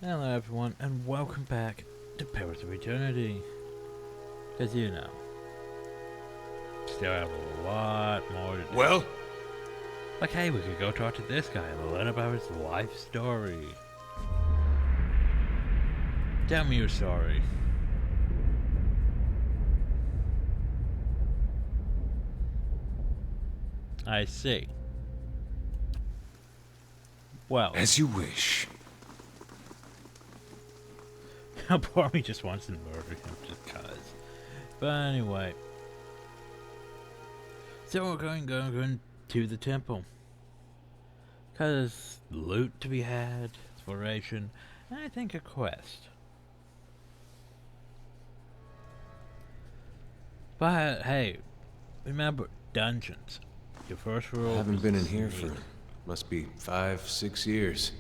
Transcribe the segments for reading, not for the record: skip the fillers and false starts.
Hello everyone, and welcome back to Pillars of Eternity. As you know, still have a lot more to do. Well, Like, hey, we could go talk to this guy and learn about his life story. Tell me your story. I see. Well, as you wish. part of me just wants to murder him just cause. But anyway. So we're going to the temple. Cause loot to be had, exploration, and I think a quest. But hey, remember, dungeons. Your first rule. I haven't been in is here sneak. for, must be 5-6 years.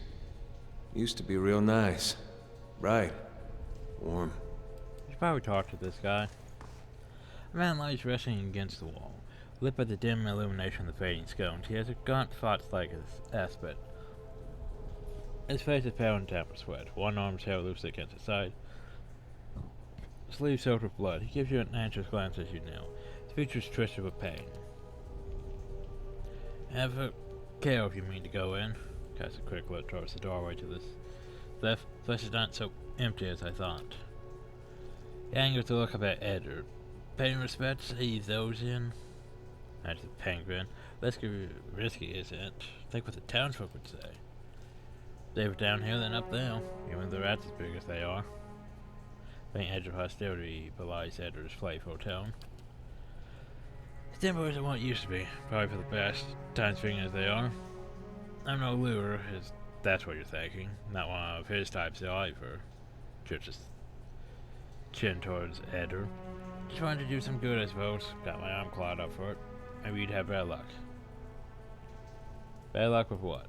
Used to be real nice. Bright. Warm. You should probably talk to this guy. A man lies resting against the wall, lit by the dim illumination of the fading scones. He has a gaunt, fox-like aspect. His face is pale and damp with sweat. One arm is held loosely against his side. Sleeve soaked with blood. He gives you an anxious glance as you kneel. His features twisted with pain. Have a care if you mean to go in. Casts a quick look towards the doorway to this left. Place is not so empty as I thought. He angers to look up at Edward. Paying respects, ease those in. That's the penguin. Less risky, isn't it? Think what the townsfolk would say. They were down here, then up there. Even the rats as big as they are. Faint edge of hostility belies Edward's playful tone. The temple isn't what it used to be. Probably for the best. Times being as they are. I'm no lure, if that's what you're thinking. Not one of his types either. Just chin towards Edward. Just wanted to do some good, I suppose. Got my arm clawed up for it. Maybe you'd have bad luck. Bad luck with what?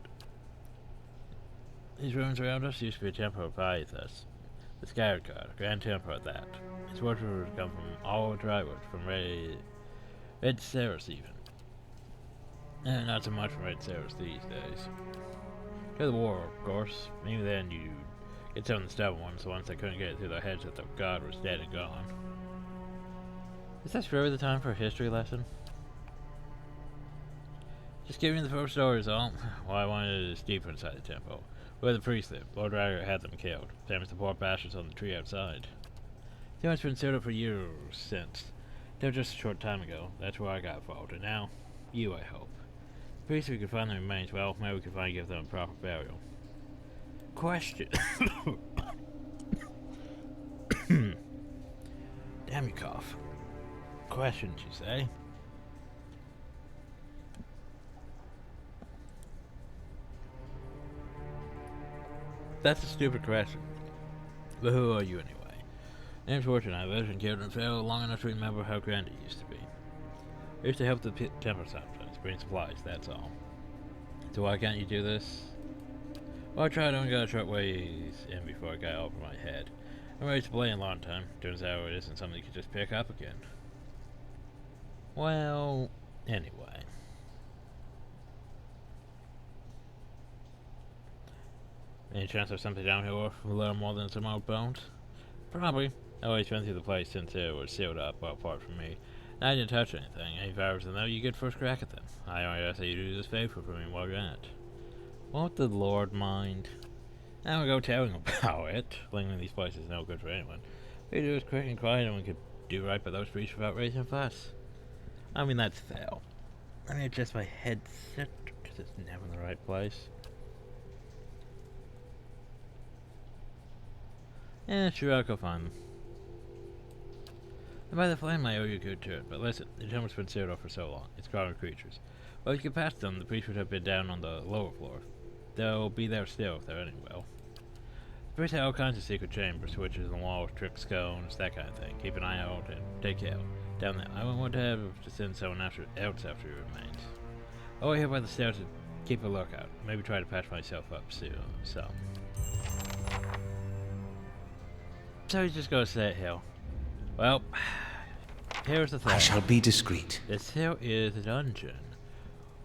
These ruins around us used to be a temple of Pythus. The Scattered God, a grand temple at that. Its worshippers come from all over Drywood, from Red Ceres even. And not so much from Red Ceres these days. To the war, of course. Maybe then you get some of the stubborn ones, the ones that couldn't get it through their heads that the god was dead and gone. Is this really the time for a history lesson? Just give me the first story is all. Well, I wanted is deeper inside the temple. Where the priests live. Lord Ryder had them killed. Same as the poor bastards on the tree outside. The one's been sealed up for years since. Till just a short time ago. That's where I got involved. And now, you, I hope. The priests, if we can find the remains, well, maybe we can finally give them a proper burial. Question. Damn you cough. Questions, you say? That's a stupid question. But who are you anyway? Name's Fortune. I lived and killed and fell long enough to remember how grand it used to be. I used to help the temple sometimes, bring supplies, that's all. So why can't you do this? Well, I tried, only got a short ways in before it got over my head. I'm ready to play in a long time. Turns out it isn't something you can just pick up again. Well, anyway. Any chance of something down here worth a little more than some old bones? Probably. I always been through the place since it was sealed up, well, apart from me. And I didn't touch anything. Any flowers in there, you get first crack at them. I only ask that you do this favor for me while you're at it. Won't the Lord mind? I will go telling about it. Lingering these places is no good for anyone. What you do is quick and quiet, and we could do right by those priests without raising a fuss. I mean, that's fair. I need just my headset, because it's never in the right place. Yeah, sure, I'll go find them. And by the flame, I owe you good to it, but listen, the temple's been sealed off for so long. It's crawling with creatures. Well, if you get past them, the priests would have been down on the lower floor. They'll be there still if they're ending well. The priests have all kinds of secret chambers, switches in the walls, trick scones, that kind of thing. Keep an eye out and take care. Down there, I wouldn't want to have to send someone else after your remains. I'll wait here by the stairs and keep a lookout. Maybe try to patch myself up soon. So he's just gonna stay at hill. Well, here's the thing. I shall be discreet. This hill is a dungeon.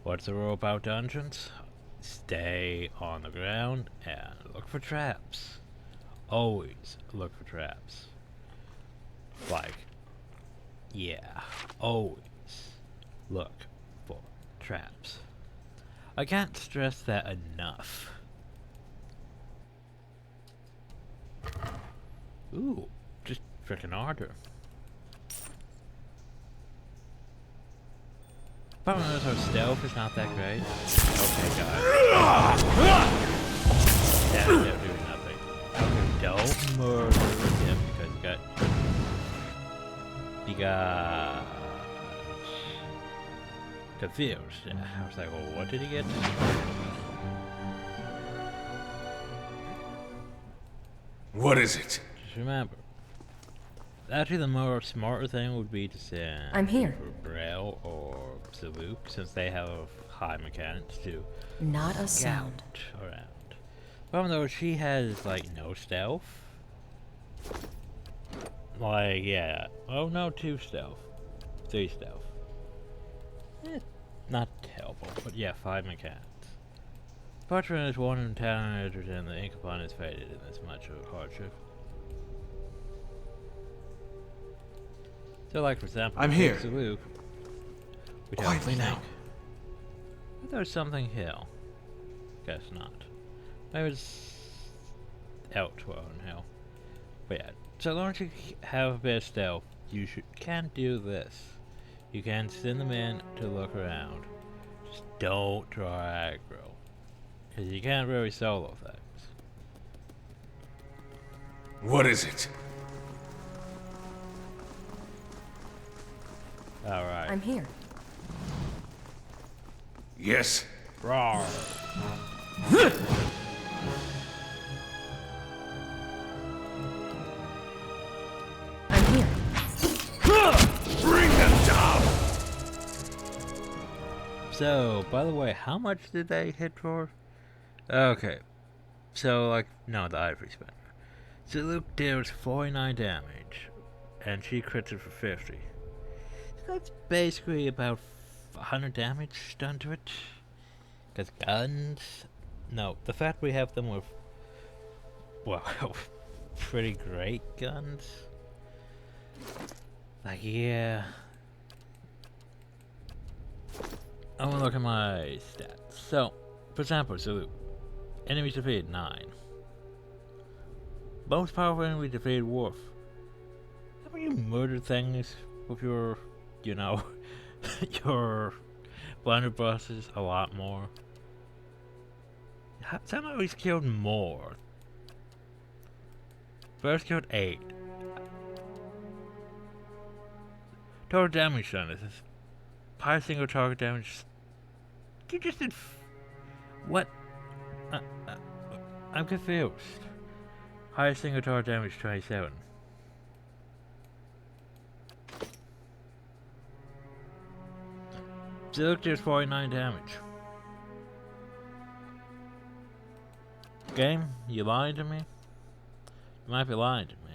What's the rule about dungeons? Stay on the ground and look for traps. always look for traps. Like, yeah, always look for traps. I can't stress that enough. Ooh, just frickin' harder. Problem is our stealth is not that great. Okay, guys. That's doing nothing. Okay, don't murder him because you got confused. I was like, well, what did he get? What is it? Just remember. Actually, the more smarter thing would be to send I'm here. for Braille or Saluk, since they have high mechanics to Not a sound. scout around. Problem though, she has like no stealth. Like, yeah. Oh no, 2 stealth. 3 stealth. Not terrible, but yeah, 5 mechanics. Fortune is 1 in 10 out of 10. The ink upon is faded in this much of a hardship. So, like for example, I'm here. Luke, we don't Quietly think. now. There's something here. Guess not. Maybe it's elsewhere in hell. But yeah, so long as you have a bit of stealth, you can do this. You can send them in to look around. Just don't draw aggro. Because you can't really solo things. What is it? Alright. I'm here. Yes. Roar. I'm here. Bring them down! So, by the way, how much did they hit for? Okay. So, like, no, the ivory spinner. So Luke deals 49 damage, and she crits it for 50. So that's basically about 100 damage done to it. Because guns... No, the fact we have them with... Well, pretty great guns. Like, yeah... I want to look at my stats. So, for example, Salute. Enemies defeated 9. Most powerful enemy defeated Wolf. Haven't you murdered things with your, you know, your blunderbusses a lot more? Somehow he's killed more. First killed 8. Total damage done. This is high single target damage. You just did. What? I'm confused. Highest single target damage 27. Silk does 49 damage. Game, you lying to me? You might be lying to me.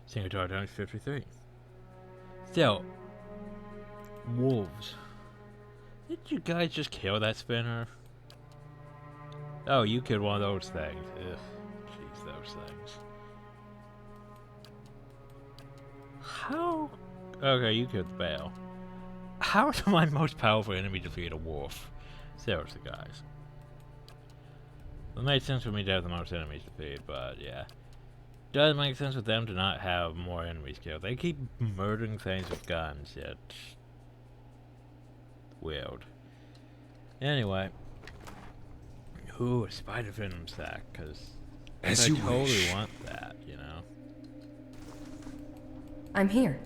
Single target damage 53. Still, wolves. Did you guys just kill that spinner? Oh, you killed one of those things. Ugh. Jeez, those things. How? Okay, you killed the bale. How is my most powerful enemy defeat a wolf? Seriously, guys. It made sense for me to have the most enemies defeated, but yeah. Does make sense for them to not have more enemies killed. They keep murdering things with guns, yet... Weird. Anyway. Ooh, a spider venom sack, because I totally want that, you know. I'm here.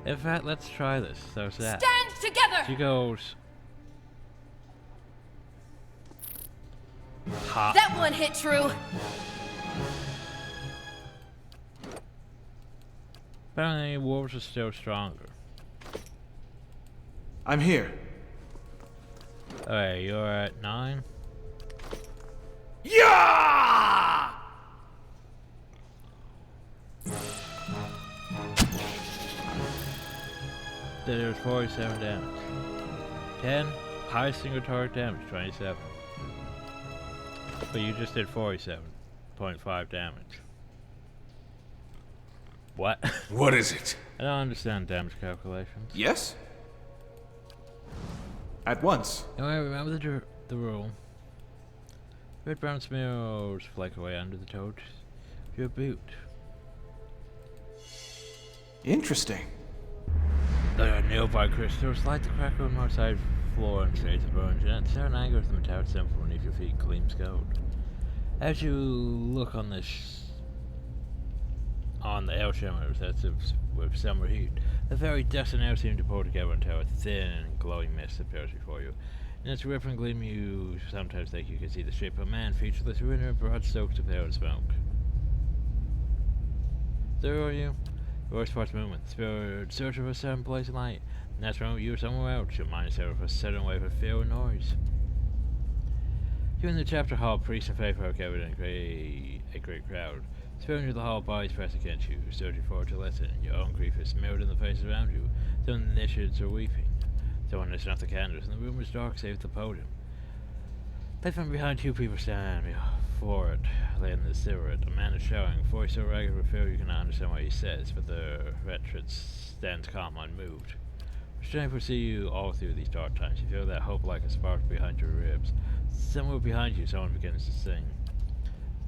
In fact, let's try this. So sad. Stand together! She goes... Ha. That one hit true. Apparently, wolves are still stronger. I'm here. Okay, you're at 9. Yeah! There's 47 damage. 10, high single target damage, 27. But you just did 47.5 damage. What? What is it? I don't understand damage calculations. Yes? At once. Anyway, remember the rule. Red brown smears flake away under the toes of your boot. Interesting. The nearby crystals light the crack on the outside floor and shades of orange, and stare in anger at the metallic symbol beneath your feet gleams gold. As you look on the air shimmers that's with summer heat, the very dust and air seem to pour together until a thin, glowing mist appears before you. In its rippling gleam, you sometimes think you can see the shape of a man featureless within a broad strokes of air and smoke. There are you. Your voice parts movement, the spirit searching for a certain place in light. And that's when you are somewhere else, your mind is set for a sudden wave of fear and noise. Here in the chapter hall, priests and faithful are gathered in a great crowd. Spirits of the hall bodies press against you, searching forward to listen. Your own grief is mirrored in the faces around you. Some of the initiates are weeping. Someone has snuffed the candles, and the room is dark save the podium. Left from behind, two people stand before it, laying the cigarette. A man is shouting, voice so ragged with fear you cannot understand what he says, but the wretched stands calm, unmoved. Strength will see you all through these dark times. You feel that hope like a spark behind your ribs. Somewhere behind you, someone begins to sing.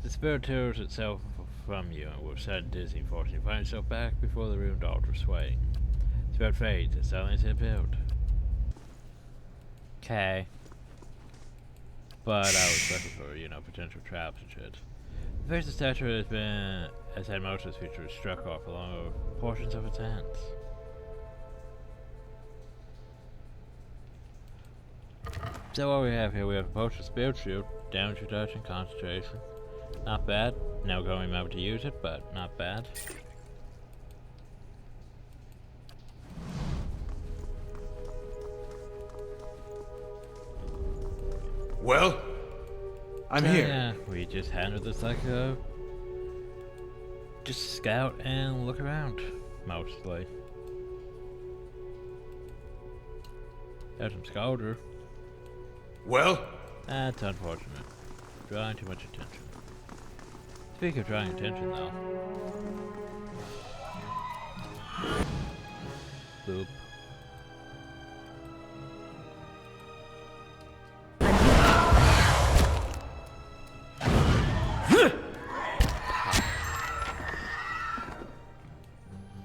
The spirit tears itself from you, and with sudden dizzying fortune, you find yourself back before the ruined altar swaying. The spirit fades, and silence is built. Okay. But I was looking for, potential traps and shit. The face of the statue has had most of its features struck off along with portions of its hands. So what we have here, we have a potion spirit shield, damage reduction, concentration. Not bad. Now going to be able to use it, but not bad. Well, I'm here. Yeah, we just handled this like a just scout and look around, mostly. There's some scouter. Well, That's unfortunate. Drawing too much attention. Speaking of drawing attention, though. Boop.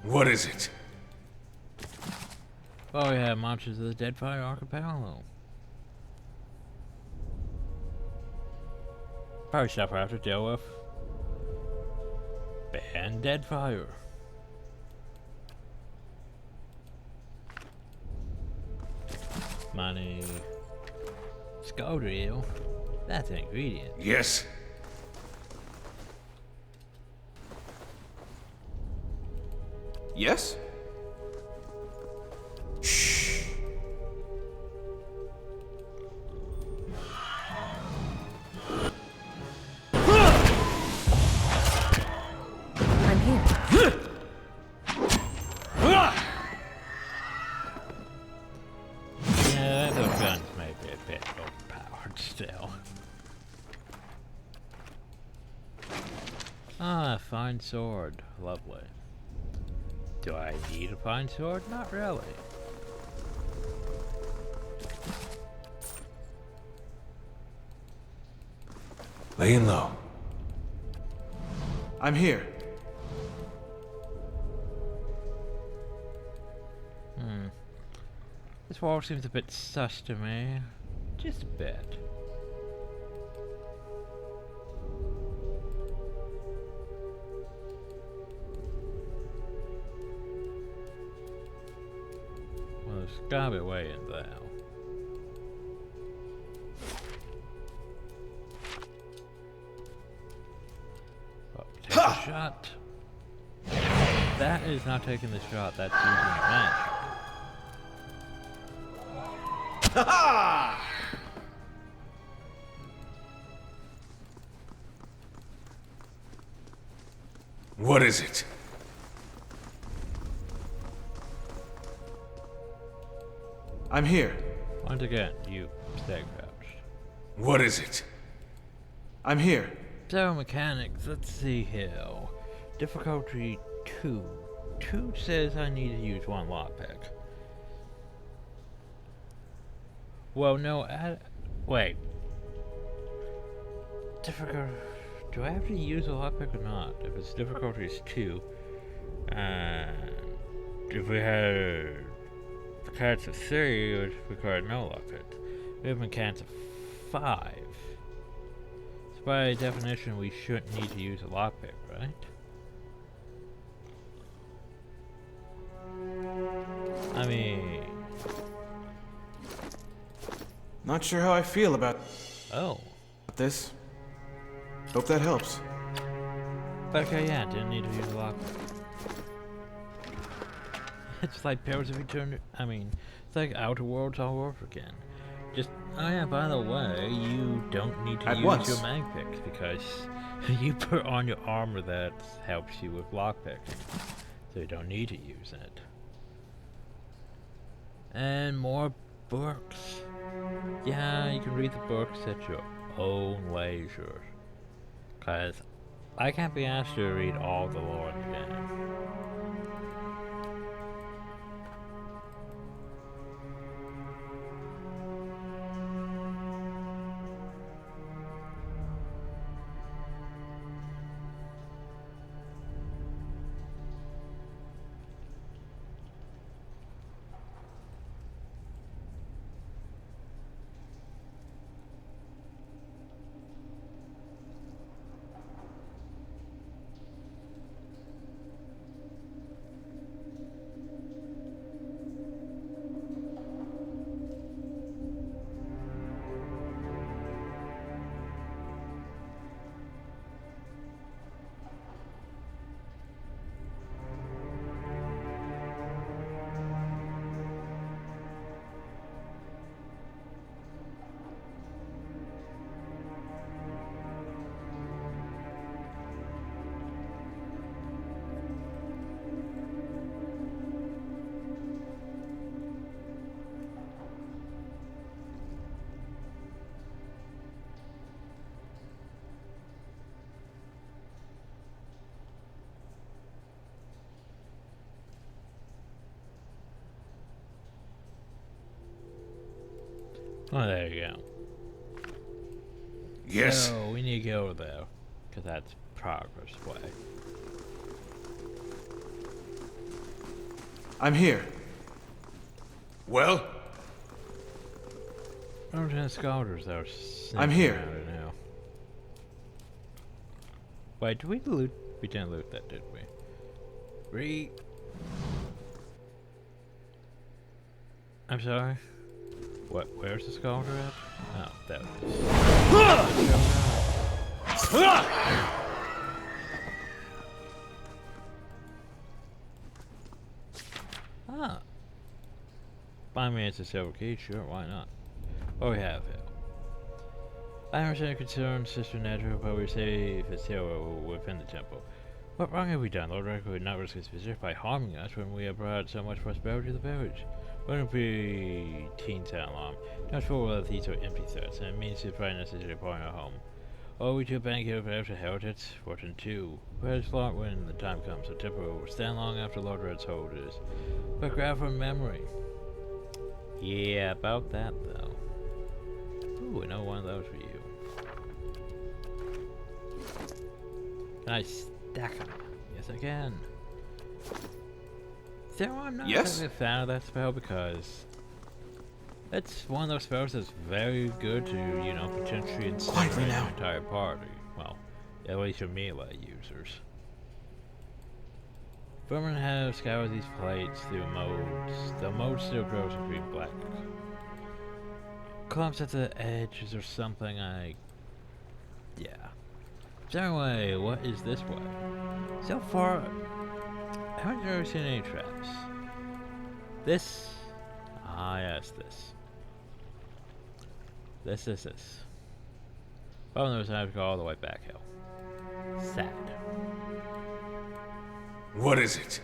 What is it? Oh yeah, Monsters of the Deadfire Archipelago. Probably stuff I have to deal with. Ban Deadfire. Money. Scouter eel. That's an ingredient. Yes. yes? I'm here. Yeah, those guns may be a bit overpowered still. Ah, fine sword. Lovely. Do I need a fine sword? Not really. Laying low. I'm here. This wall seems a bit sus to me. Just a bit. Well, there's gotta be a way in there. Oh, take a shot. That is not taking the shot, that's using a match. What is it? I'm here. Once again, you stay crouched. What is it? I'm here. So mechanics, let's see here. Difficulty 2. 2 says I need to use one lockpick. Well, no, wait. Difficult. Do I have to use a lockpick or not? If it's difficulty is 2, and if we had mechanics of 3, it would require no lockpick. We have mechanics of 5. So by definition, we shouldn't need to use a lockpick, right? I mean... Not sure how I feel about Oh. this. Hope that helps. Okay, yeah, didn't need to use a lockpick. It's like Pillars of Eternity. I mean, it's like Outer Worlds all over again. Just, oh yeah, by the way, you don't need to use your mag picks because you put on your armor that helps you with lockpicking. So you don't need to use it. And more books. Yeah, you can read the books at your own leisure. Cause I can't be asked to read all the lore in the game. Oh, there you go. Yes. So, we need to go over there. Because that's progress way. I'm here. Well? Lieutenant Scalders that are I'm here. Right now. Wait, did we loot? We didn't loot that, did we? I'm sorry? What? Where's the Scalder at? Oh, that Ah. 5 minutes of silver key, sure, why not? What we have here? I understand concerned, Sister Nedra, but we're safe as here within the temple. What wrong have we done? Lord Record would not risk his visit by harming us when we have brought so much prosperity to the village. Wouldn't be teens that long. Not sure whether these are empty threats, and it means it's probably necessary to point our home. Or we to bank here for extra heritage, Fortune 2. Perhaps flaunt when the time comes, the temple will stand long after Lord Red's hold is. But grab from memory. Yeah, about that though. Ooh, I know one of those for you. Can I stack them? Yes, I can. So I'm not Yes? really a fan of that spell because it's one of those spells that's very good to, you know, potentially Quietly incinerate now. your entire party. Well, at least your melee users. Vermin have scoured these plates through modes. The mode still grows in green black. Clumps at the edges or something, yeah. So anyway, what is this way? So far, I haven't really seen any traps. This? Ah, yes, this. This. Well, there's I have to go all the way back hill. Sad. What is it?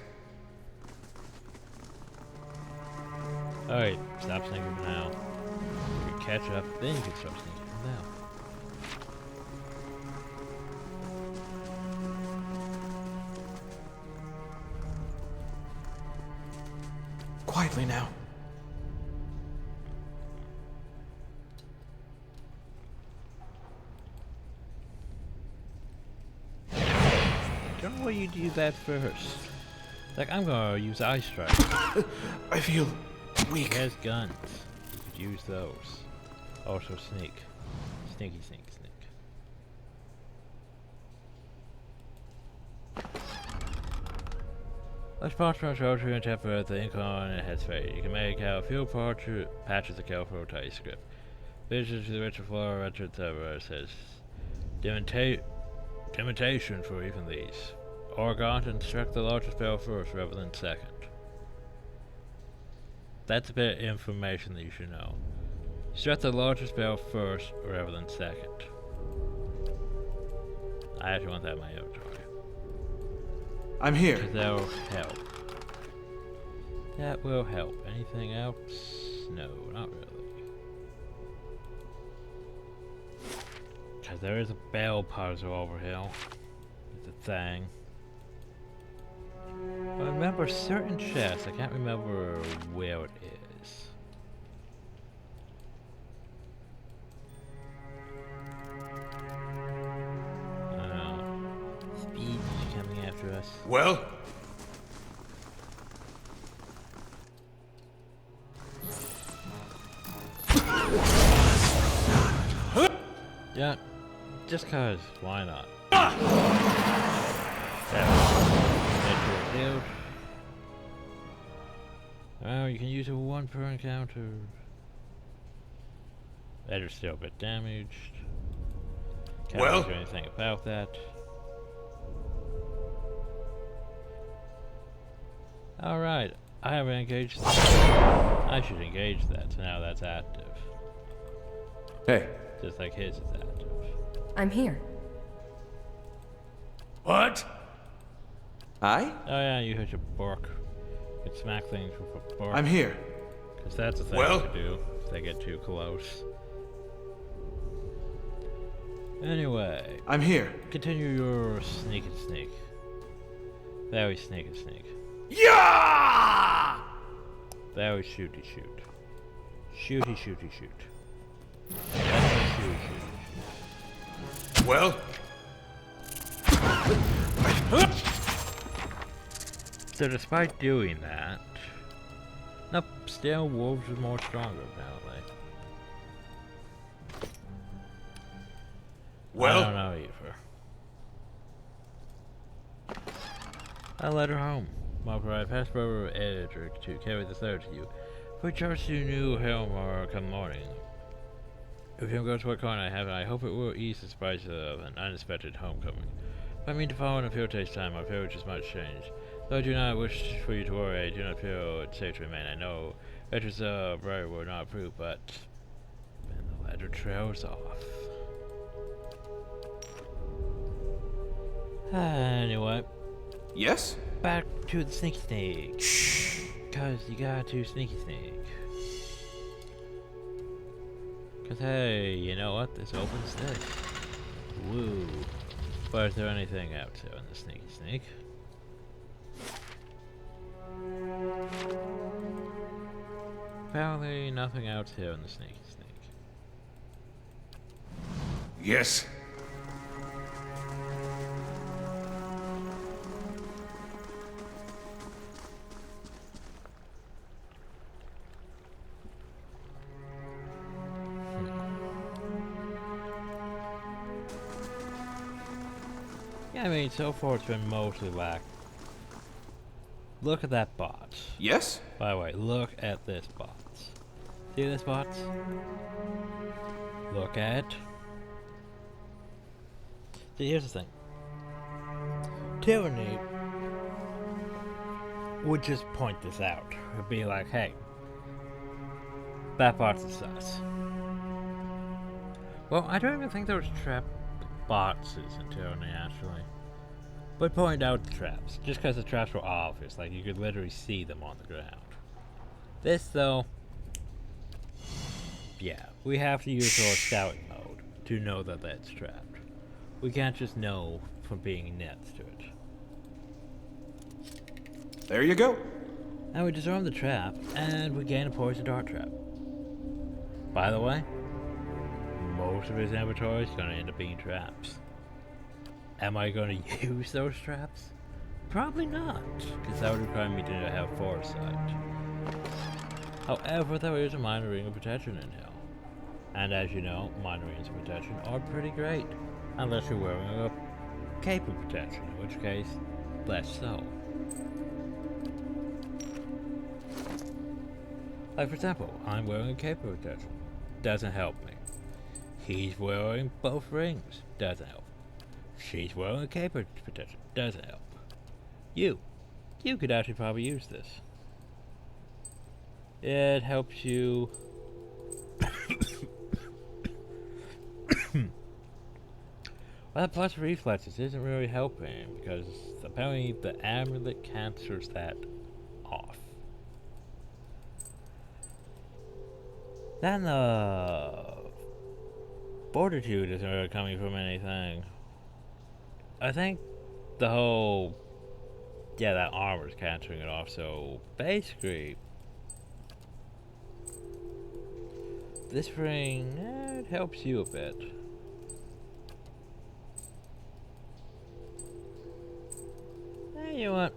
Alright, stop sneaking for now. You can catch up, then you can start sneaking from now. correctly now. Don't know why you do that first. Like, I'm gonna use Ice Strike. I feel weak. There's guns. You could use those. Also sneak. Sneaky, sneak, sneak. Let's patch my shoulder and tap at the ink on it has faded. You can make out a few patches of Calfro typescript. Vision to the retro floor, retro server says Imitation for even these. Oregon, instruct the largest spell first rather than second. That's a bit of information that you should know. Instruct the largest spell first rather than second. I actually want that in my inventory. I'm here. Because that'll help. That will help. Anything else? No, not really. Because there is a bell puzzle over here. It's a thing. I remember certain chests. I can't remember where it is. Speed coming after us. Well? Yeah, just cause, why not? Well, you can use it one per encounter. That is still a bit damaged. Can't do anything about that. Alright, I haven't engaged that. I should engage that, so now that's active. Hey. Just like his is active. I'm here. What? I? Oh yeah, you hit your bark. You can smack things with a bark. I'm here. Because that's a thing Well? to do if they get too close. Anyway, I'm here. continue your sneak and sneak. Very sneak and sneak. Yeah! Very shooty shoot. Shooty shooty shoot. That's a shooty shooty shoot. Well? So despite doing that, nope, still wolves are more stronger apparently. Well? I don't know either. I led her home. Mark I passed over editor to carry this letter to you. We charge you new helm or come morning. If you go to what corner I have, I hope it will ease the surprise of an unexpected homecoming. If I mean to follow in a few days' time, my feel is much changed. Though I do not wish for you to worry, I do not feel it's safe to remain. I know letters of Briar were not approved, but and the letter trails off. Anyway, Yes? back to the sneaky snake. Shh. Cause you got to sneaky snake. Cause hey, you know what? This opens this. Woo. But is there anything out there in the sneaky snake? Apparently nothing out here in the sneaky snake. Yes. Yeah, I mean, so far it's been mostly lack. Look at that bot. Yes? By the way, look at this bot. See this bot? Look at. See, here's the thing. Tyranny would just point this out. It'd be like, hey, that bot's a sus. Well, I don't even think there was trap boxes in Tyranny, actually. But point out the traps, just because the traps were obvious, like you could literally see them on the ground. This, though, yeah, we have to use our scouting mode to know that that's trapped. We can't just know from being next to it. There you go. And we disarm the trap, and we gain a poison dart trap. By the way, most of his inventory is going to end up being traps. Am I going to use those traps? Probably not, because that would require me to have foresight. However, there is a minor ring of protection in here. And as you know, minor rings of protection are pretty great, unless you're wearing a cape of protection, in which case, less so. Like for example, I'm wearing a cape of protection. Doesn't help me. He's wearing both rings. Doesn't help. She's wearing a cape of protection. Doesn't help. You could actually probably use this. It helps you. Well, that plus reflexes isn't really helping because apparently the amulet cancels that off. Then the fortitude isn't really coming from anything. I think the whole that armor's canceling it off, so basically this ring it helps you a bit. You know what?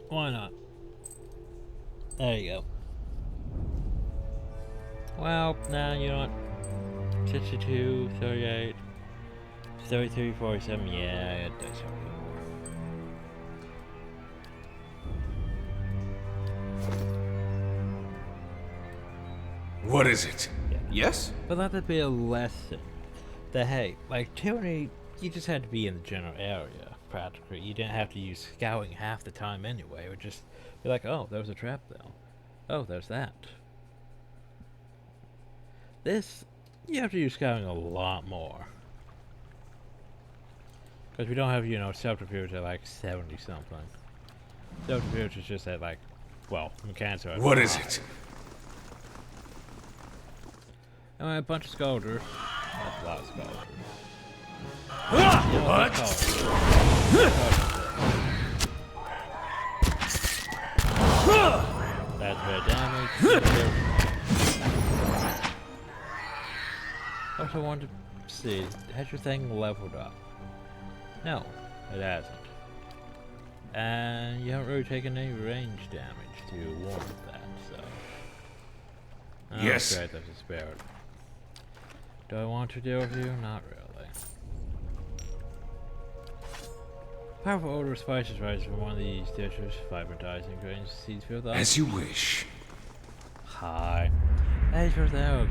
Why not? There you go. Well, now you know what? 62, 38, 33, 47. Yeah, it does help you more. What is it? Yeah. Yes? But let that be a lesson that hey, like tyranny, you just had to be in the general area. Practically, you didn't have to use scouting half the time anyway. It would just be like, oh, there was a trap though. Oh, there's that. This, you have to use scouting a lot more. Because we don't have, you know, subterfuge at like 70 something. Subterfuge is just at like, well, mechanics are at What is 5. it? And a bunch of scolders. That's a lot of scolders. What? That's bad damage. Also wanted to see, has your thing leveled up? No, it hasn't. And you haven't really taken any range damage to warrant that, so. Oh, Yes. great, that's a spirit. Do I want to deal with you? Not really. Powerful odor of spices rises from one of these dishes. Vibrant eyes and grains seeds fill the As you wish. Hi. As for the arrow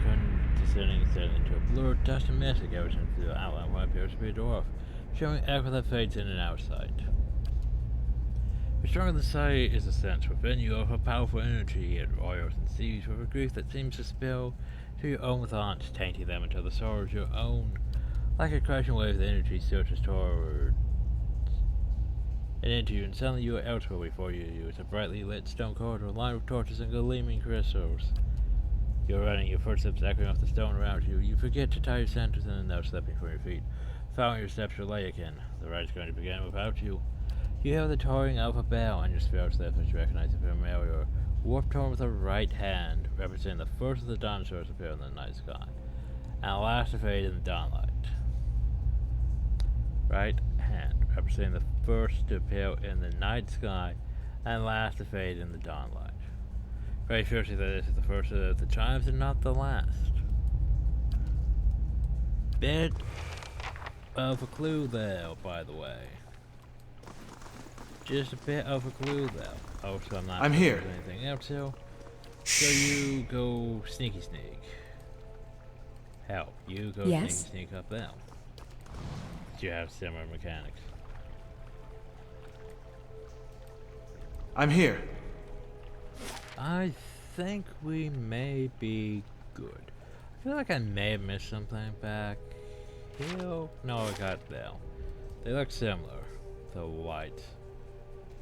descending into a blurred dust and mist that goes into the outline of what appears to be a dwarf, showing echo that fades in and out of sight. The stronger the sight is the sense within you of a powerful energy. It roils and seethes with a grief that seems to spill to your own thoughts, tainting them until the sorrow is your own. Like a crashing wave of energy surges toward and into you, and suddenly you are elsewhere before you. It's a brightly lit stone corridor lined with torches and gleaming crystals. You're running, your footsteps echoing off the stone around you. You forget to tie your sandals and now slipping from your feet. Following your steps, your leg again. The ride is going to begin without you. You hear the tolling of a bell, and your spirit slips as you recognize the familiar warp torn with a right hand, representing the first of the dinosaurs appear in the night sky, and the last to fade in the dawnlight. Right hand, representing the first to appear in the night sky, and last to fade in the dawnlight. Very surely that this is the first of the chimes and not the last. Bit of a clue there, by the way. Just a bit of a clue there. Oh, so I'm not I'm here. Anything else, so you go sneaky sneak. Hell, you go Yes? sneaky sneak up there. You have similar mechanics. I'm here. I think we may be good. I feel like I may have missed something back here. No, I got there. They look similar. The lights.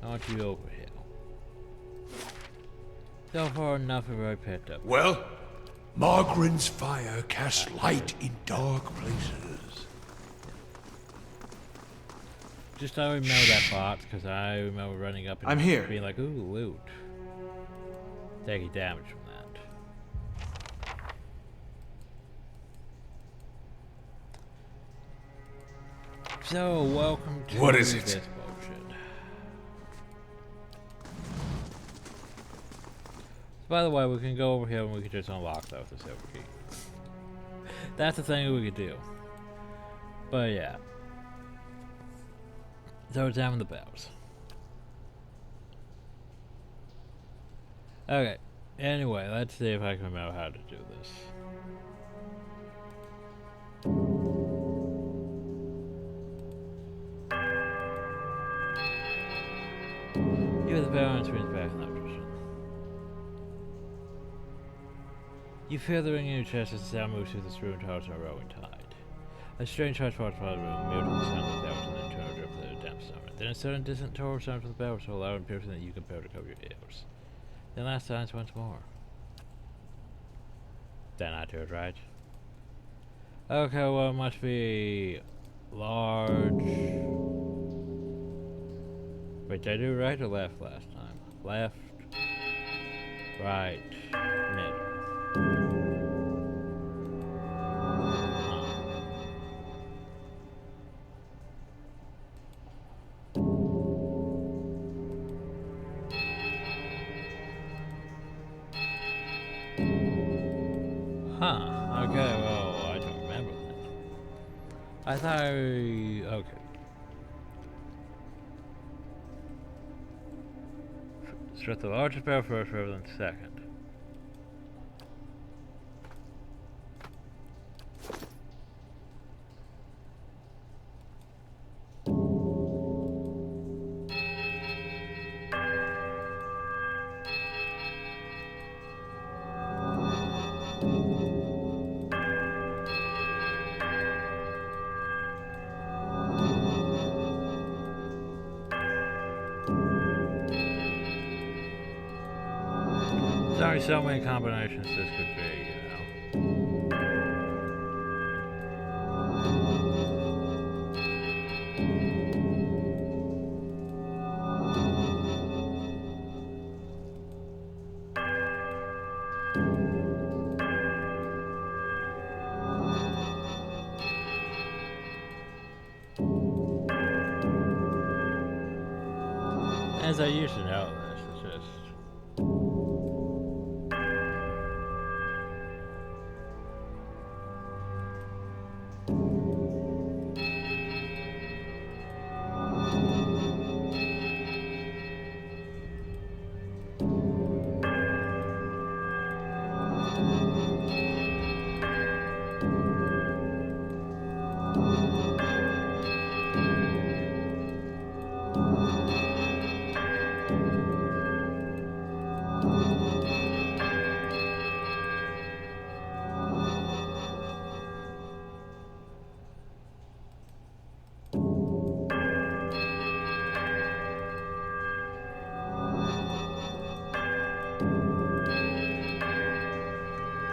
I want you over here. So far, nothing really picked up. Well, Margaren's fire casts light in dark places. Just I remember that box because I remember running up and I'm here. being like, ooh, loot. taking damage from that. So, welcome to What is this it? bullshit. By the way, we can go over here and we can just unlock that with the silver key. That's the thing we could do. But yeah. So examine the bells. Okay. Anyway, let's see if I can remember how to do this. Give the bell and swings back in that position. You feel the ring in your chest as the sound moves through the room towards a rolling tide. A strange hush falls from the room, muting the sound of the bells and then turns over the damp summer. Then a sudden distant toll sound from the bells so loud and piercing that you can barely cover your ears. Then last silence once more. Did I not do it right? Okay, well it must be large. Wait, did I do right or left last time? Left, right, middle. Huh, okay, well, I don't remember that. I thought okay. Strut the largest barrel first rather than second. There's only so many combinations this could be, you know. As I used to know this, it's just...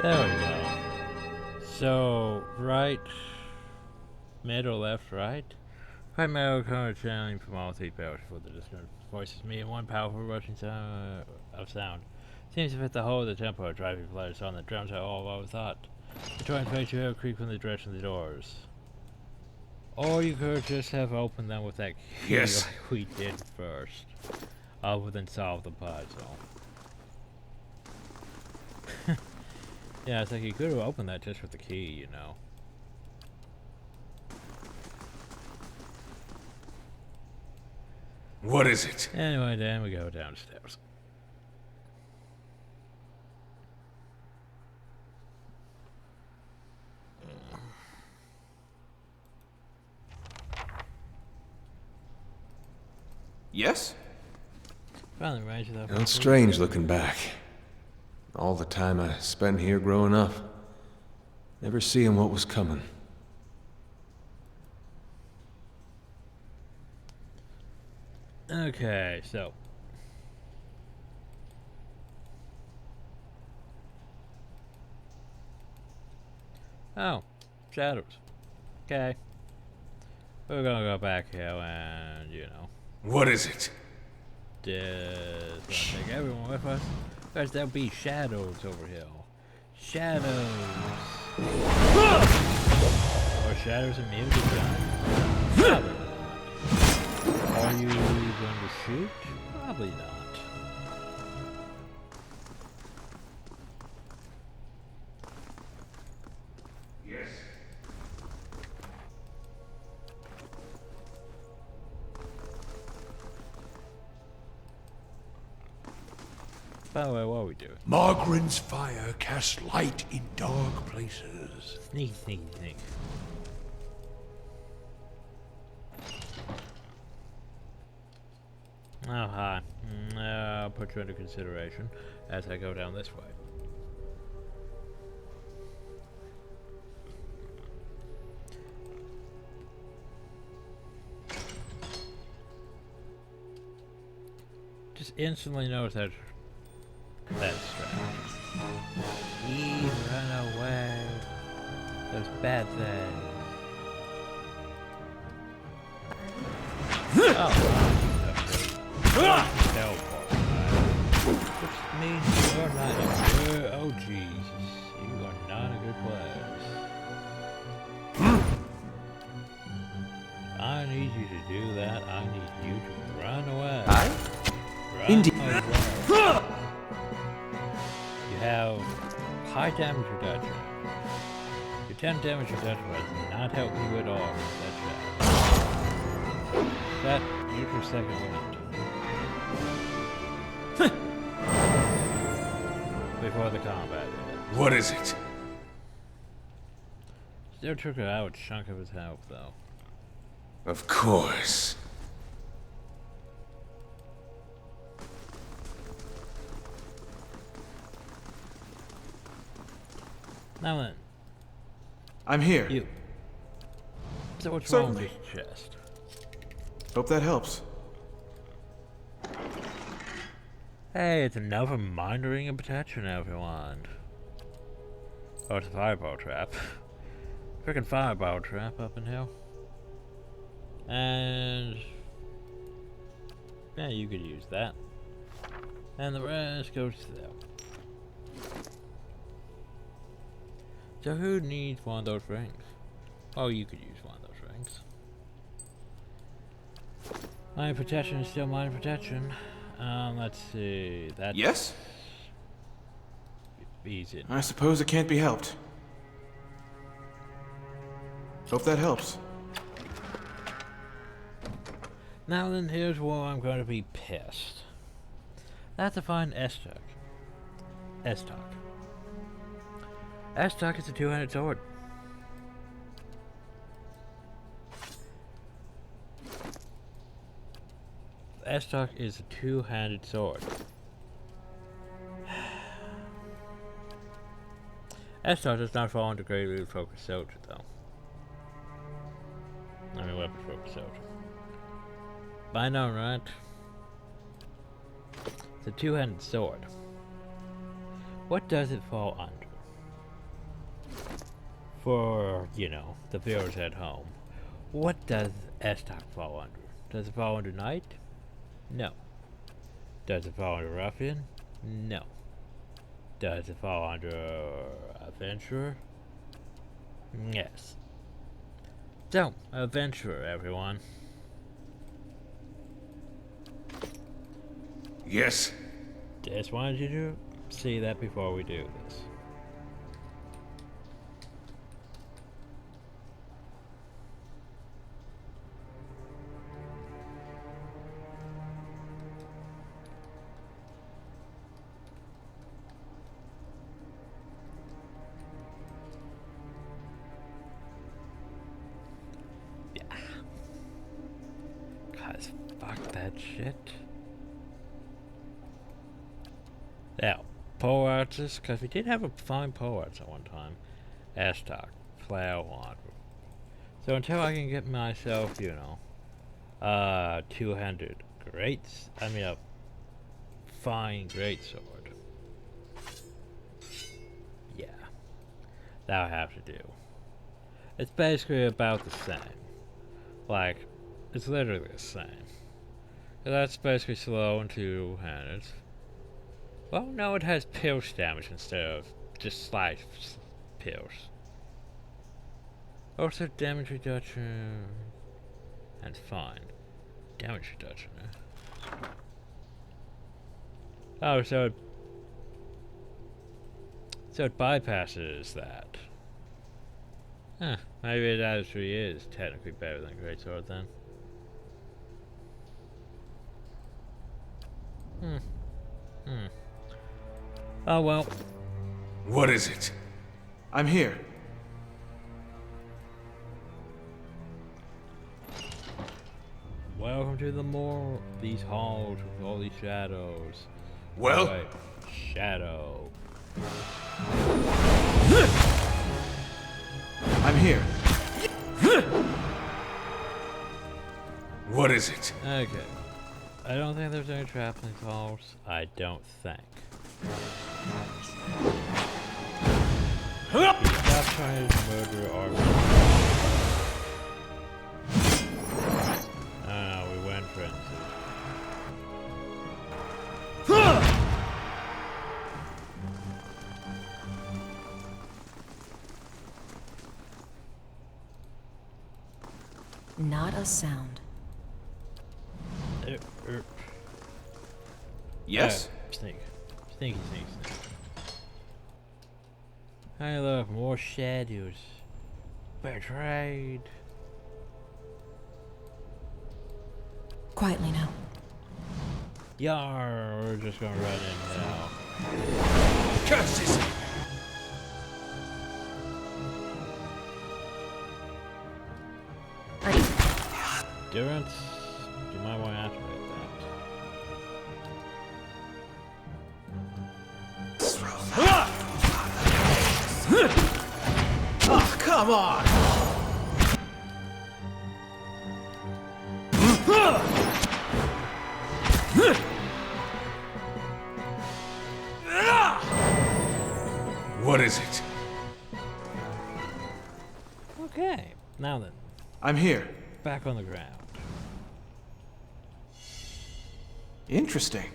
There we go. So, right, middle, left, right. Right middle corner channeling from all three barrels for the discordant voices meet in one powerful rushing sound of sound. Seems to fit the whole of the tempo of driving flutters on the drums are all over thought. The twins makes you hear a creak from the direction of the doors. Or you could just have opened them with that key Yes. like we did first. Other than solve the puzzle. Yeah, it's like you could have opened that just with the key, you know. What is it? Anyway, then we go downstairs. Yes? Finally range of that. You know, it's strange looking back. All the time I spent here growing up. Never seeing what was coming. Okay, so. Oh, shadows. Okay. We're gonna go back here and, you know, What is it? just wanna take everyone with us. Guys, there'll be shadows over here. Shadows. Are shadows immune to guns? Probably not. Are you going to shoot? Probably not. Yes. By the way, what are we doing? Margaret's fire casts light in dark places. Sneak, sneak, sneak. Oh, hi. I'll put you under consideration as I go down this way. Just instantly notice that that's strange. Eve, run away. Those bad things. Oh, teleport. Which means you're not in a good. Oh Jesus, you are not a good place. I need you to do that. I need you to run away. Run Indeed. away. You have high damage reduction. Your 10 damage reduction does not help you at all with that shot. That use your second wind. Before the combat ends. What is it? Still took out a chunk of his health though. Of course. Now then, I'm here. you. So what's Certainly. wrong with this chest? Hope that helps. Hey, it's another mind ring of protection, everyone. Oh, it's a fireball trap. Freaking fireball trap up in here. And yeah, you could use that. And the rest goes to them. So who needs one of those rings? Oh, you could use one of those rings. Mind protection is still mind protection. Let's see. That's Yes? easy. I suppose it can't be helped. Hope that helps. Now then, here's where I'm going to be pissed. That's to find S-Tuck. S-Tuck. S-Tuck is a two-handed sword. S-Tuck is a two-handed sword. S-Tuck does not fall into greatly focused soldier, though. I mean, weapon focused soldier. But I know, right? It's a two-handed sword. What does it fall under? For, you know, the viewers at home. What does S-Tuck fall under? Does it fall under Knight? No. Does it fall under Ruffian? No. Does it fall under Adventurer? Yes. So, Adventurer, everyone. Yes. Just wanted you to see that before we do this. Yeah. Cause fuck that shit. Now, pole arches, because we did have a fine pole arch at one time. S-Tuck, plow on. So until I can get myself, you know, two-handed a fine greatsword. Yeah, that'll have to do. It's basically about the same. Like, it's literally the same. That's basically slow and two-handed. Well, no, it has pierce damage instead of just slight pierce. Also damage reduction and fine. Damage reduction, eh? Oh, so it bypasses that. Huh, maybe it actually is technically better than Greatsword then. Oh well. What is it? I'm here. Welcome to these halls with all these shadows. Well? Wait, shadow. I'm here. What is it? Okay. I don't think there's any trap in these halls. I don't think. Stop trying to murder our... Oh, we went frenzy. Not a sound. Yes? Sneak. Sneaky, sneak, sneak. Hey look, more shadows. Betrayed. Quietly now. Yar, we're just gonna run in now. Curses! Durance, you might want to activate Oh, come on! What is it? Okay, now then, I'm here. back on the ground. Interesting.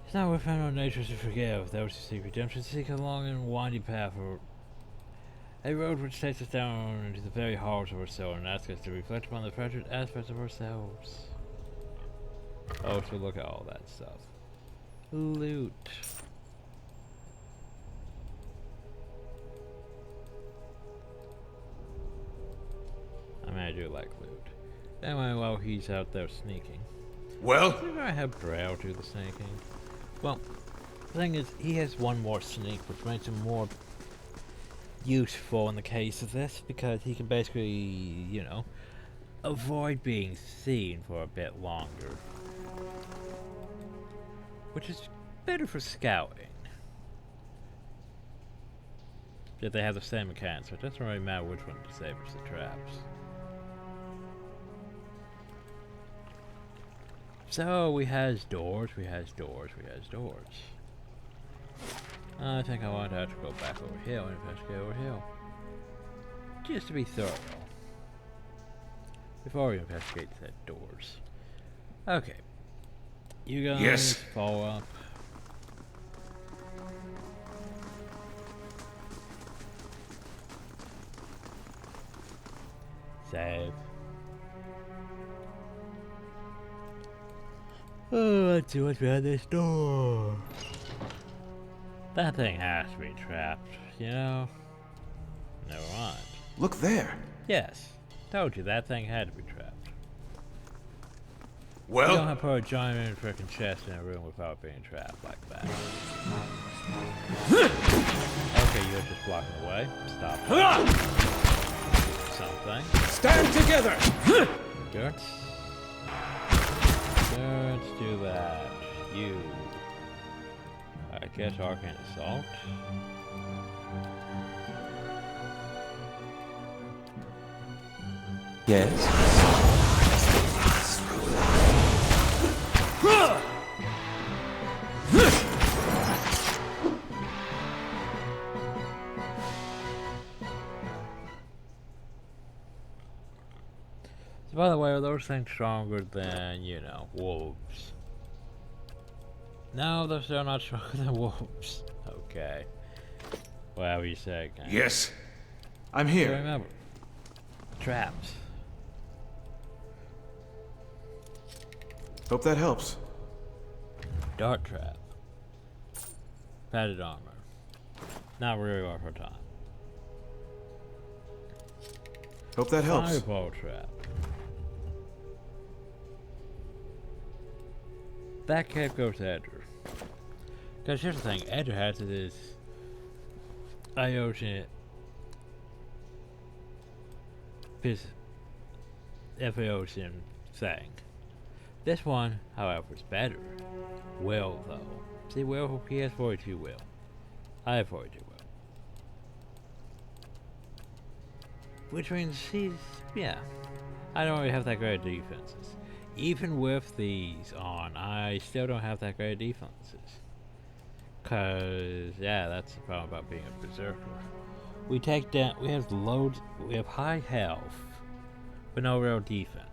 It's not within our nature to forgive those who seek redemption, seek a long and winding path, or a road which takes us down into the very heart of our soul and asks us to reflect upon the treasured aspects of ourselves. Oh, so look at all that stuff. Loot. I mean, I do like loot. Anyway, while he's out there sneaking. Well? We're gonna have Brow do the sneaking. Well, the thing is, he has one more sneak, which makes him more useful in the case of this, because he can basically, you know, avoid being seen for a bit longer. Which is better for scouting. Yet they have the same mechanics, so it doesn't really matter which one disables the traps. So we has doors, we has doors, we has doors. I think I want to have to go back over here and investigate over here. Just to be thorough. Before we investigate said doors. Okay. You guys Yes. follow up. Save. Oh, let's see what's behind this door. That thing has to be trapped, you know? Never mind. Look there. Yes, told you that thing had to be trapped. You don't Well? have to put a giant freaking chest in a room without being trapped like that. Okay, you're just blocking the way. Stop. Something. Stand together! Good. Let's do that. You. I guess Arcane Assault. Yes? So by the way, are those things stronger than, you know, wolves? No, they're still not stronger than wolves. Okay. Whatever you say, gang. Yes? I'm So here. remember, traps. Hope that helps. Dart trap. Padded armor. Not really worth our time. Hope that helps. Fireball trap. That cape goes to Edgar. Because here's the thing, Edgar has this Iosian Ephesian thing. This one, however, is better. Will though. See, Will for PS42 will. I have 42 will. Which means yeah. I don't really have that great defenses. Even with these on, I still don't have that great defenses. Cause yeah, that's the problem about being a berserker. We take down, we have loads, we have high health, but no real defense.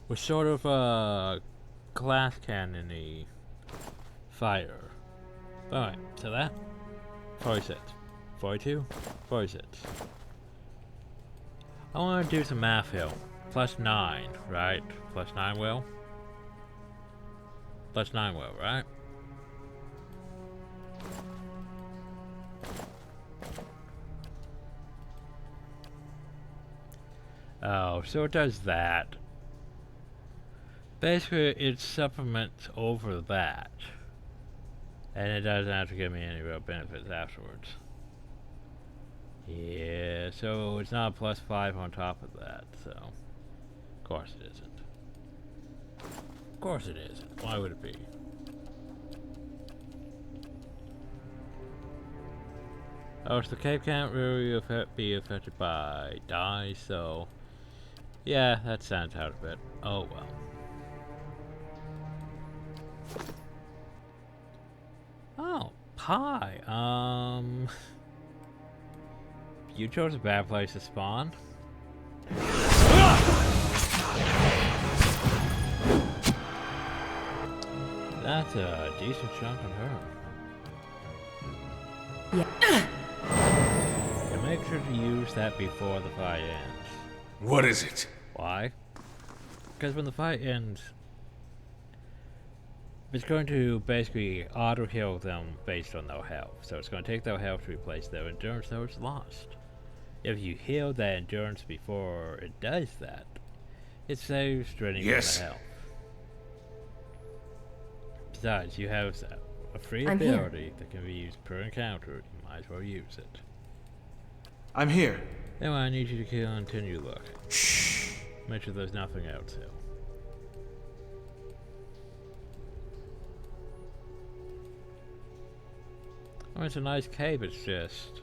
We're sort of a glass cannon-y fighter. Alright, so that 46, 42, 46. I want to do some math here. Plus 9, right? Plus 9 will? Plus 9 will, right? Oh, so it does that. Basically, it supplements over that. And it doesn't have to give me any real benefits afterwards. Yeah, so it's not a plus 5 on top of that, so... Of course it isn't. Of course it isn't. Why would it be? Oh, so the cape can't really be affected by die, so... Yeah, that sounds out of it. Oh well. Oh, pie. You chose a bad place to spawn. That's a decent chunk on her. Yeah. And make sure to use that before the fight ends. What is it? Why? Because when the fight ends, it's going to basically auto-heal them based on their health. So it's going to take their health to replace their endurance that was lost. If you heal that endurance before it does that, it saves draining Yes. the health. Besides, you have a free I'm here. ability that can be used per encounter. You might as well use it. I'm here. Anyway, I need you to continue looking. Shh. Make sure there's nothing else here. Oh, it's a nice cave, it's just...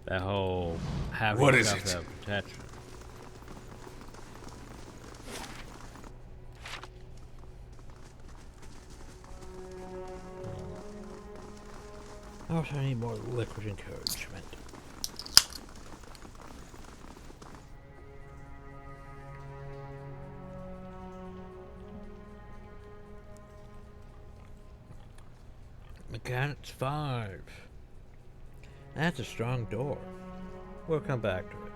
that whole... having What is stuff it? of protection. Also, I need more liquid encouragement. Mechanics 5. That's a strong door. We'll come back to it.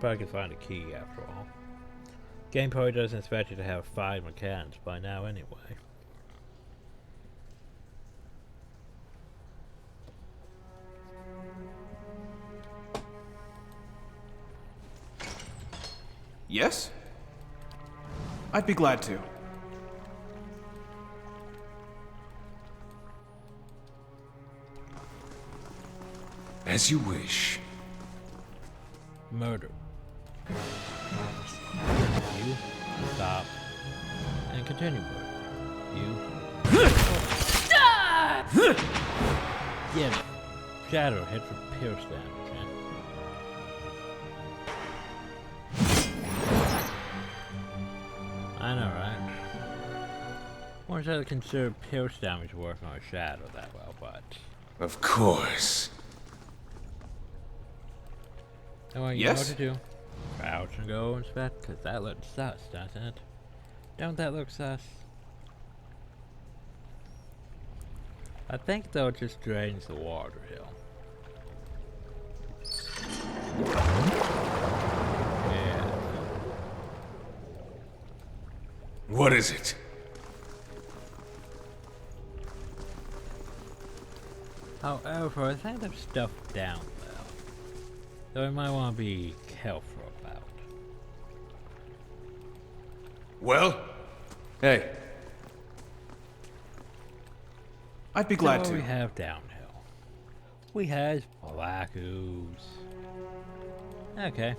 Probably can find a key after all. Game probably doesn't expect you to have 5 mechanics by now anyway. Yes? I'd be glad to. As you wish. Murder. You stop and continue murder. You yeah, shadow hit for pierce damage. I know, right? Wouldn't really consider pierce damage working on a shadow that well, but Of course. anyway, you Yes? know what to do. Crouch and go inspect, because that looks sus, doesn't it? Don't that look sus? I think though it just drains the water hill. Yeah. What is it? However, I think there's stuff down there that we might want to be careful about. Well? Hey. I'd be glad So to. we have downhill. We have black ooze. Okay.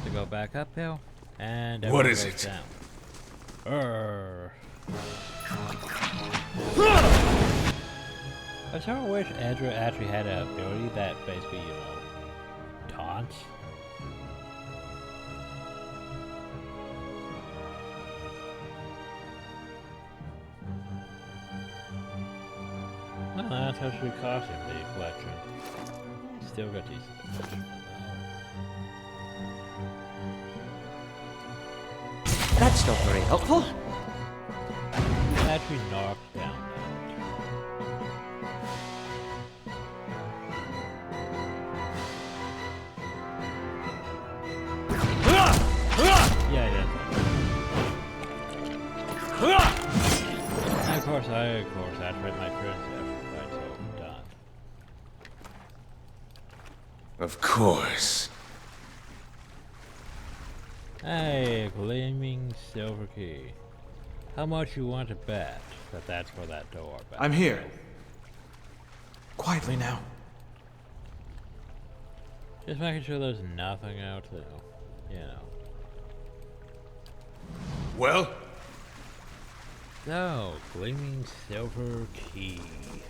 So go back uphill, and What everything is goes it? down. I sort of wish Edra actually had an ability that basically, you know, taunts. No, that's actually costing the deflection. Still got decent deflection. That's not very helpful. Actually knocked down that. Yeah, yeah. And of course, I tried my princess, right, so I'm done. Of course. Hey, gleaming silver key. How much you want to bet that that's for that door? I'm here. Quietly now. Just making sure there's nothing out there, you know. Well? So, gleaming silver key, you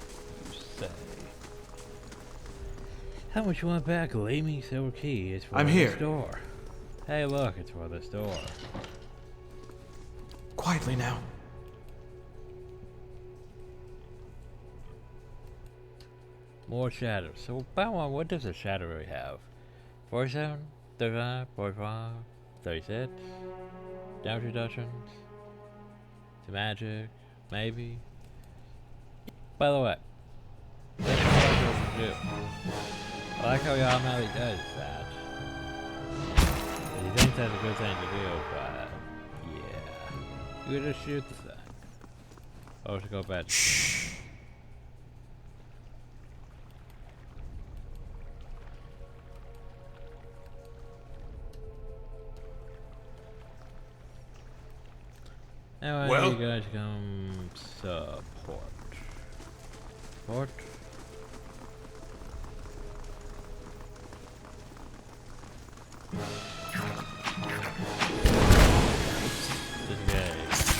say. How much you want back? Gleaming silver key is for I'm this here. door. Hey, look, it's for this door. Quietly now. More shadows. So, what does a shadow really have? 47, 35, 45, 36? Down reductions? To magic? Maybe? By the way, that's what I'm supposed to do. I like how he automatically does that. He thinks that's a good thing to do, but yeah. You could just shoot the thing. Or to go back. Anyway, Well? you guys come support. Support? This guy.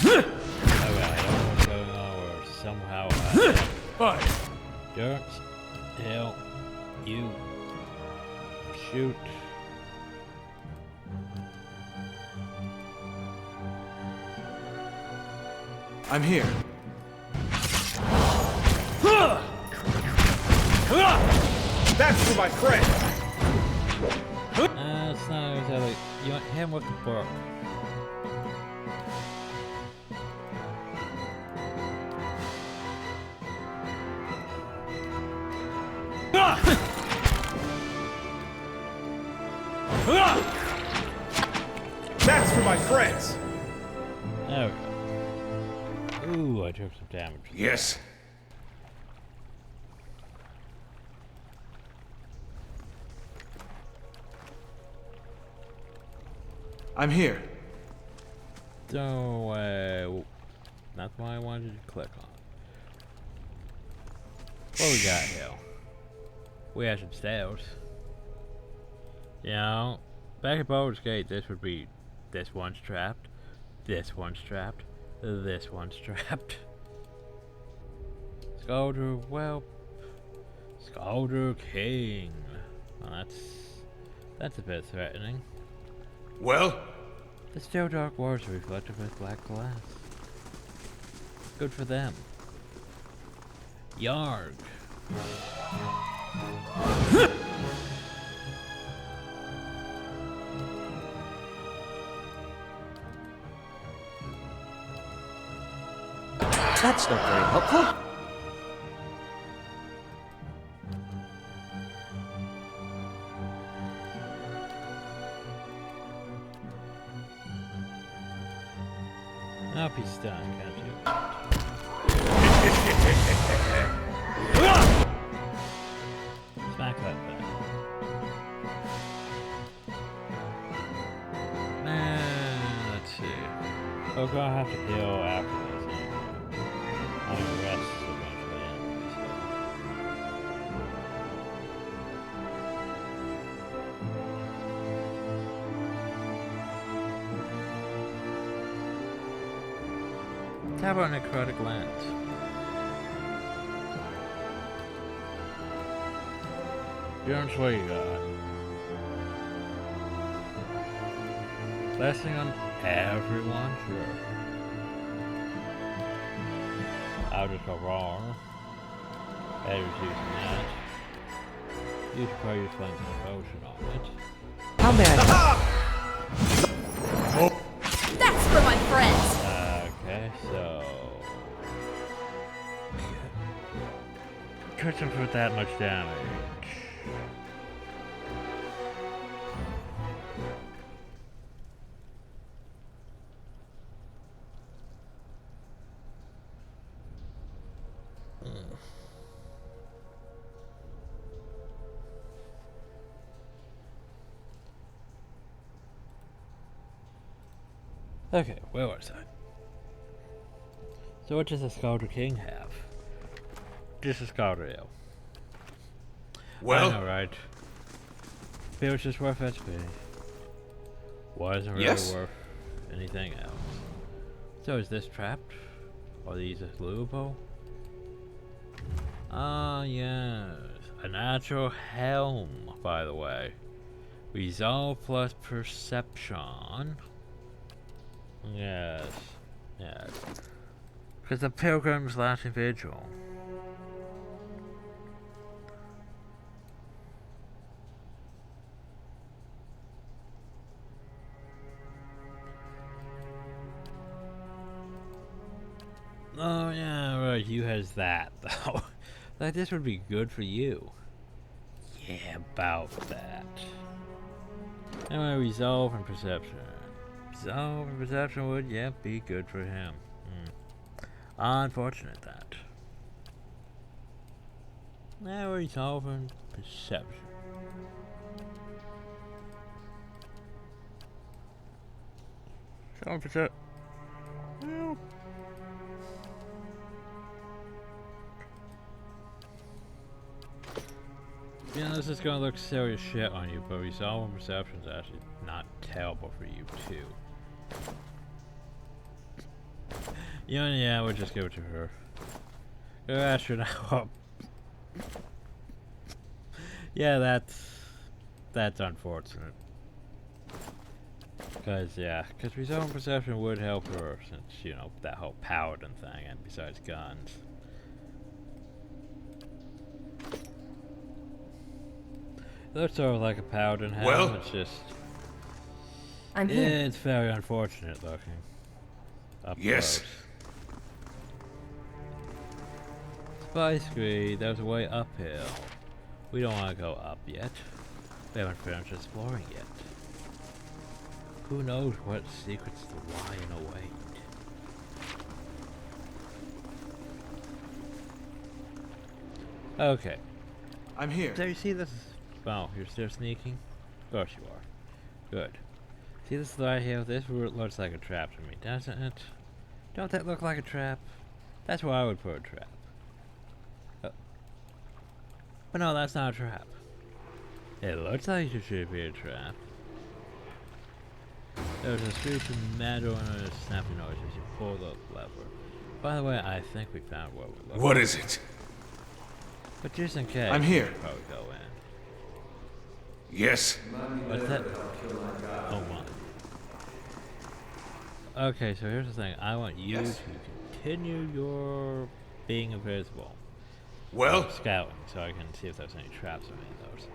Okay, I don't know what's going on. We're somehow Fine. Don't tell you. Shoot. I'm here. That's for my friend. It's not exactly. You want him with the book. That's for my friends. There we go. Ooh, I took some damage. Yes. I'm here. So, that's what I wanted to click on. What we got here? We have some stairs. You know, back at Baldur's Gate, this would be, this one's trapped, this one's trapped, this one's trapped. Scolder, well, Scolder King. Well, that's a bit threatening. Well? The still dark walls are reflected with black glass. Good for them. Yarg. That's not very helpful. I'll be stunned, can't you? Smack that thing. Let's see. Oh, gonna have to heal after this. I'm gonna rest eventually anyway, so. How about necrotic lens? Here's what you got. Blessing on everyone? Sure. I'll just go wrong. Editors using that. You should probably use flames and potion on it. How may I... That's for my friends! Okay, so... Couldn't put that much damage. Okay, where was I? So what does the Scalder King have? Just a Scalder Ale. Well? I know, right? Feels just worth XP. Wasn't really Yes. worth anything else. So is this trapped? Are these lubable? Ah, yes. A natural helm, by the way. Resolve plus perception. Yes. Yes. Because the pilgrim's lasting vigil. Oh yeah, right, you has that though. Like this would be good for you. Yeah, about that. Anyway, resolve and perception. Resolve and perception would, yeah, be good for him. Unfortunate that. Now resolve and perception. Resolve and perception. Well, yeah, this is gonna look serious shit on you, but resolve and perception is actually not terrible for you too. Yeah, we'll just give it to her. Go astronaut. Yeah, that's unfortunate. Cause resolve and perception would help her since, you know, that whole paladin thing and besides guns. It looks sort of like a paladin helm, Well? it's just... I'm here. It's very unfortunate looking. Up Yes. close. Spice Screen, there's a way uphill. We don't want to go up yet. We haven't finished exploring yet. Who knows what secrets lie in await. Okay. I'm here. So you see this? Oh, you're still sneaking? Of course you are. Good. See this right here? This looks like a trap to me, doesn't it? Don't that look like a trap? That's where I would put a trap. But no, that's not a trap. It looks like it should be a trap. There's a screeching metal and a snapping noise as you pull the lever. By the way, I think we found what we're looking for. What is it? But just in case, I'm we here. should probably go in. Yes. What's that? Oh my. Okay, so here's the thing. I want you Yes. to continue your being invisible. Well? Scouting, so I can see if there's any traps or any of those.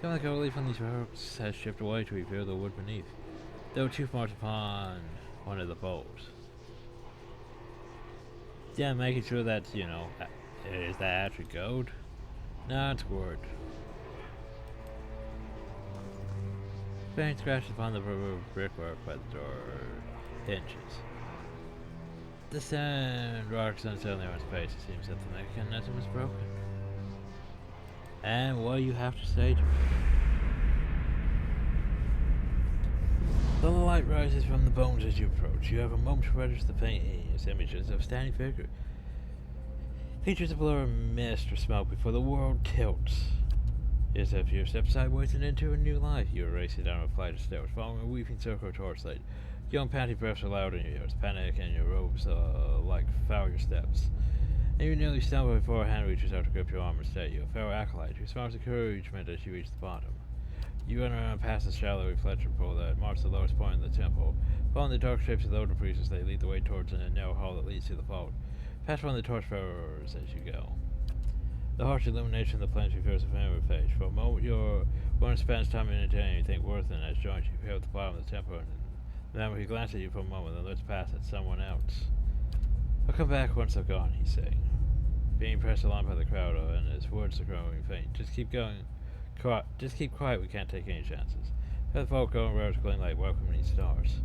Come like a relief on these ropes has shipped away to reveal the wood beneath. They were chief marched upon one of the bows. Yeah, making sure that, you know, is that actually gold? No, it's wood. Paint scratches upon the brickwork by the door hinges. The sand rocks unsettling on space. It seems that the mechanism is broken. And what do you have to say to me? The light rises from the bones as you approach. You have a moment to register the faintest images of a standing figure. Features a blur of mist or smoke before the world tilts. It's as if you step sideways and into a new life. You are racing down a flight of stairs, following a weaving circle of torchlight. Your own panting breaths are loud in your ears. Panic and your robes like foul your steps. And you nearly stumble before a hand reaches out to grip your arm and steady you. A fellow acolyte who smiles encouragement as you reach the bottom. You run around past the shallow reflection pool that marks the lowest point in the temple. Following the dark shapes of the older priests, they lead the way towards a narrow hall that leads to the vault. Pass one of the torchbearers as you go. The harsh illumination of the flames reveals a familiar face. For a moment, your one spends time entertaining you think worth it as joins you here at the bottom of the temple, and then he glances at you for a moment, then looks past at someone else. I'll come back once I've gone, he's saying. Being pressed along by the crowd, and his words are growing faint. Just keep going. Just keep quiet, we can't take any chances. The vault going round gleaming like welcoming stars.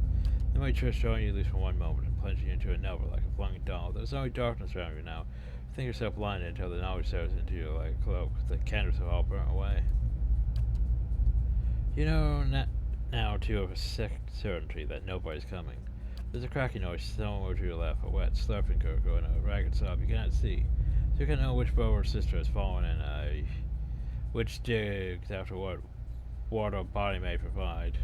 Then my trust showing you loose for one moment and plunging into another like a flung doll. There's only darkness around you now. You think yourself blinded until the knowledge settles into you like a cloak. The candles have all burnt away. You know now too of a certainty that nobody's coming. There's a cracking noise somewhere to your left, a wet slurping gurgle and a ragged sob you cannot see. So you can know which brother or sister has fallen and which digs after what water or body may provide.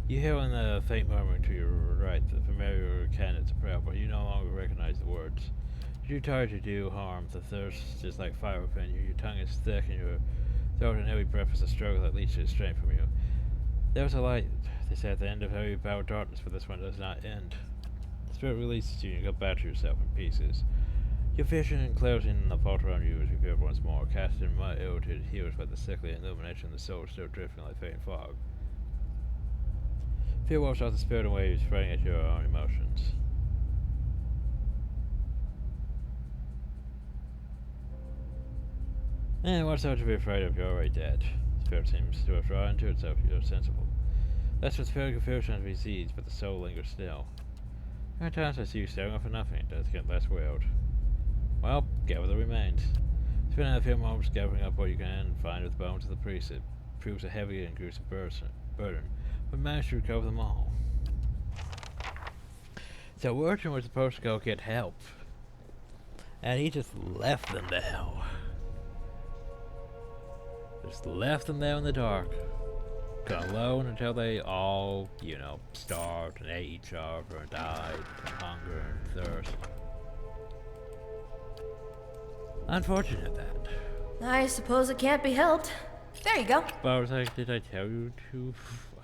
You hear in the faint murmuring to your right the familiar cadence of prayer, but you no longer recognize the words. You're too tired to do harm. The thirst is like fire within you. Your tongue is thick and your throat and every breath is a struggle that leaches strength from you. There's a light, they say, at the end of every bout of darkness, but this one does not end. The spirit releases you and you go back to yourself in pieces. Your vision and clarity in the vault around you is revealed once more, cast in mud irritated hues by the sickly illumination of the soul still drifting like faint fog. Fear washes out the spirit and waves, spraying at your own emotions. And what's so to be afraid of? You're already dead. The spirit seems to withdraw into itself, you're sensible. Less with spirit confusion recedes, but the soul lingers still. There are times I see you staring off at nothing, it does get less weird. Well, gather the remains. Spend a few moments gathering up what you can and find with the bones of the priest. It proves a heavy and gruesome burden, but managed to recover them all. So Urchin was supposed to go get help, and he just left them there. Just left them there in the dark, alone until they all, you know, starved and ate each other and died from hunger and thirst. Unfortunate that. I suppose it can't be helped. There you go. But I was like, did I tell you to?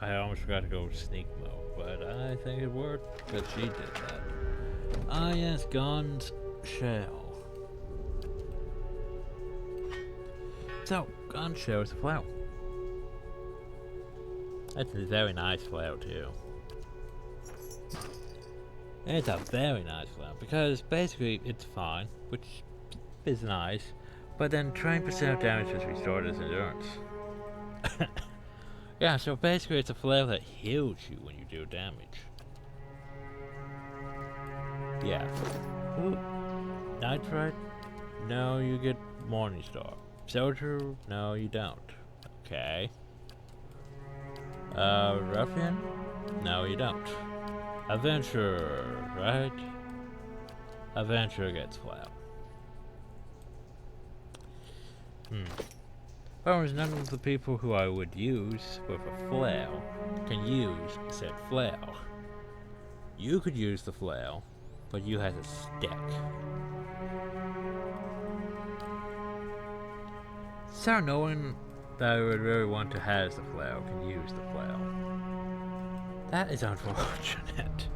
I almost forgot to go sneak mode, but I think it worked because she did that. Ah yes, Gun's shell. So, Gun shell is a flower. That's a very nice flower too. It's a very nice flower because basically it's fine, which is nice, but then 20% of damage is restored as endurance. Yeah, so basically it's a flower that heals you when you do damage. Yeah. Ooh. Nitrite? No, you get Morningstar. Soldier? No, you don't. Okay. Ruffian? No, you don't. Adventurer, right? Adventurer gets flat. Problem is, none of the people who I would use with a flail can use said flail. You could use the flail, but you have a stick. So no one that I would really want to has the flail can use the flail. That is unfortunate.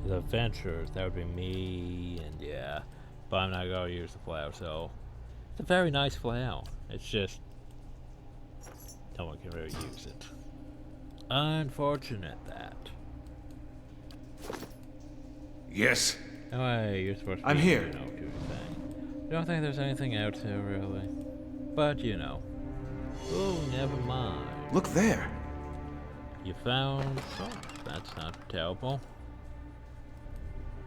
The adventurers, that would be me, and yeah. But I'm not going to use the flail, so it's a very nice flail. It's just no one can really use it. Unfortunate that. Yes. Oh, hey, you're supposed to I'm be, here. you know, doing thing. I don't think there's anything out there, really. But, you know. Oh, never mind. Look there. You found... Oh, that's not terrible.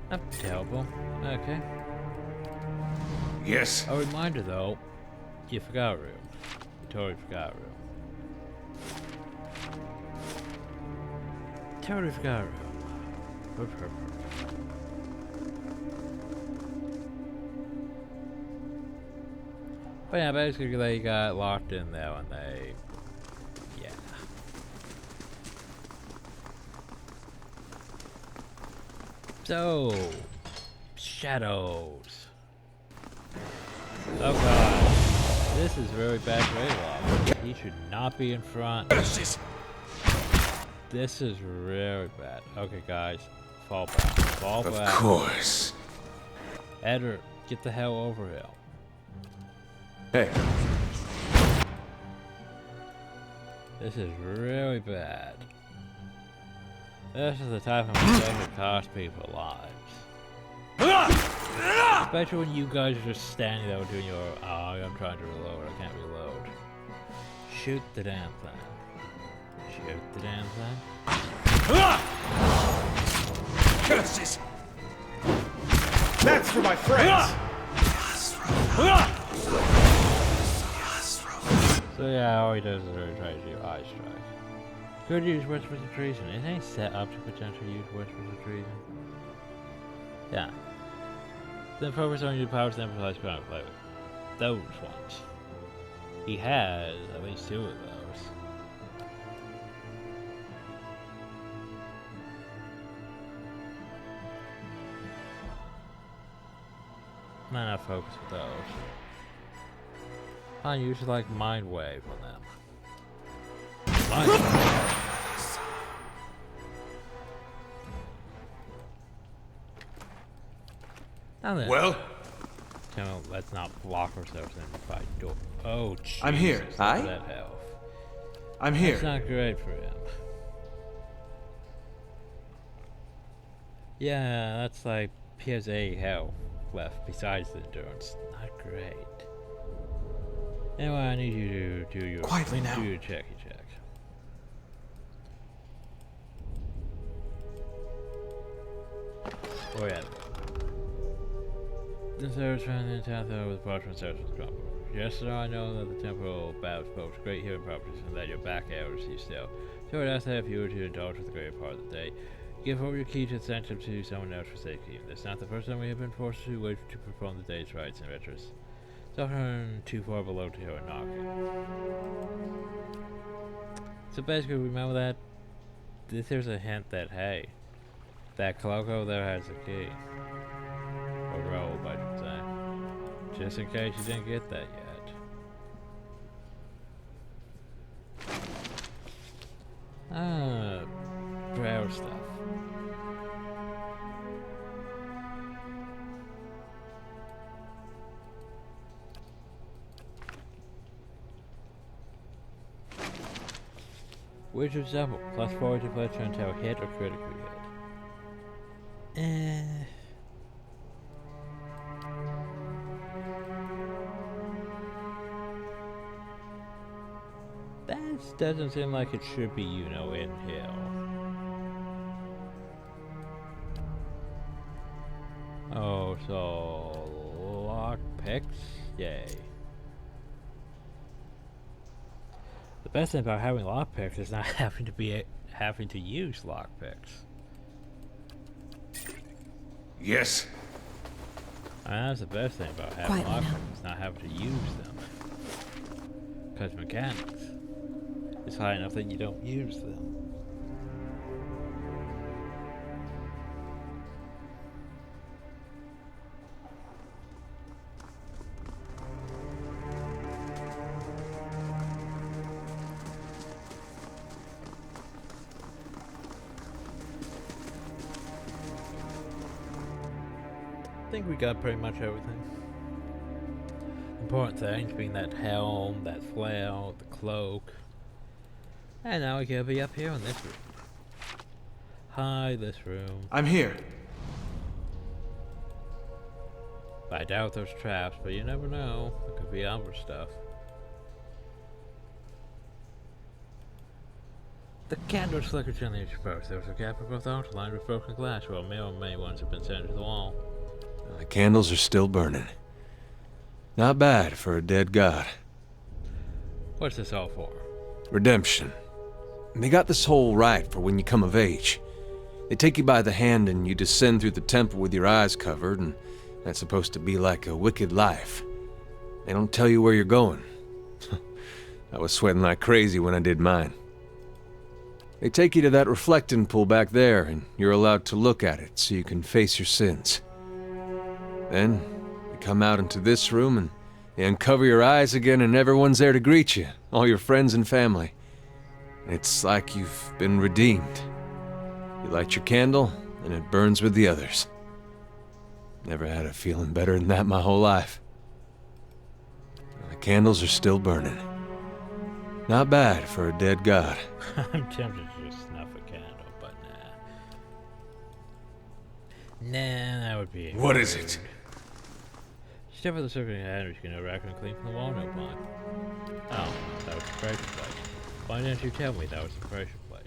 Not terrible. Okay. Yes. A reminder, though. You forgot a room. You totally forgot a room. Totally forgot a room. Hup, hup, hup. But yeah, basically they got locked in there and they... Yeah. So... Shadows. Oh god. This is very bad Greylock. He should not be in front. This is really bad. Okay guys. Fall back. Fall Of back. course. Edward, get the hell over here. Hey, This is really bad. This is the type of mistake that costs people lives. Especially when you guys are just standing there doing your, oh, I'm trying to reload, I can't reload. Shoot the damn thing. Shoot the damn thing. Curses! That's for my friends! So yeah, all he does is really try to do eye strike. Could use whispers of treason. Is any set up to potentially use whispers of treason? Yeah. Then focus on your powers to emphasize ground play with those ones. He has at least 2 of those. Not enough focus with those. I usually like Mind Wave on them. Mind Wave. Now then. Well, No, let's not block ourselves in by door. Oh, Jesus. I'm here. Look Hi? at that health. I'm It's here. not great for him. Yeah, that's like PSA health left besides the endurance. Not great. Anyway, I need you to do your Quietly now. Do your checky check. Oh yeah. The third friend in town though was brought from Social Crumble. Yes, sir, I know that the temporal bows boasts great healing properties and that your back hours you still. So I'd ask that if you were to indulge with a greater part of the day, give over your key to the sanctum to someone else for safekeeping. It's not the first time we have been forced to wait to perform the day's rites and rituals. It's often too far below to hear a knocking. So basically, remember that there's a hint that, hey, that cloak over there has a key. Or robe, I should say. Just in case you didn't get that yet. Ah, prayer stuff. Which is double, plus 4 to fletcher until hit or critically hit. That doesn't seem like it should be, you know, in here. Oh, so lockpicks? Yay. The best thing about having lockpicks is not having to use lockpicks. yes. That's the best thing about having lockpicks, not having to use them. Because mechanics. It's high enough that you don't use them. I think we got pretty much everything. Important things being that helm, that flail, the cloak. And now we can be up here in this room. Hi, this room. I'm here. I doubt there's traps, but you never know. It could be other stuff. The candles flickered gently as you approached. There was a gap in both arms lined with broken glass, while many ones had been sent into the wall. The candles are still burning. Not bad for a dead god. What's this all for? Redemption. They got this whole rite for when you come of age. They take you by the hand and you descend through the temple with your eyes covered, and that's supposed to be like a wicked life. They don't tell you where you're going. I was sweating like crazy when I did mine. They take you to that reflecting pool back there, and you're allowed to look at it so you can face your sins. Then, you come out into this room and you uncover your eyes again and everyone's there to greet you, all your friends and family. It's like you've been redeemed. You light your candle, and it burns with the others. Never had a feeling better than that my whole life. The candles are still burning. Not bad for a dead god. I'm tempted to just snuff a candle, but nah. Nah, that would be What is rude. it? Step with the circling hand, which you can rack and clean from the wall, no blind. Oh, that was the pressure plate. Why didn't you tell me that was the pressure plate?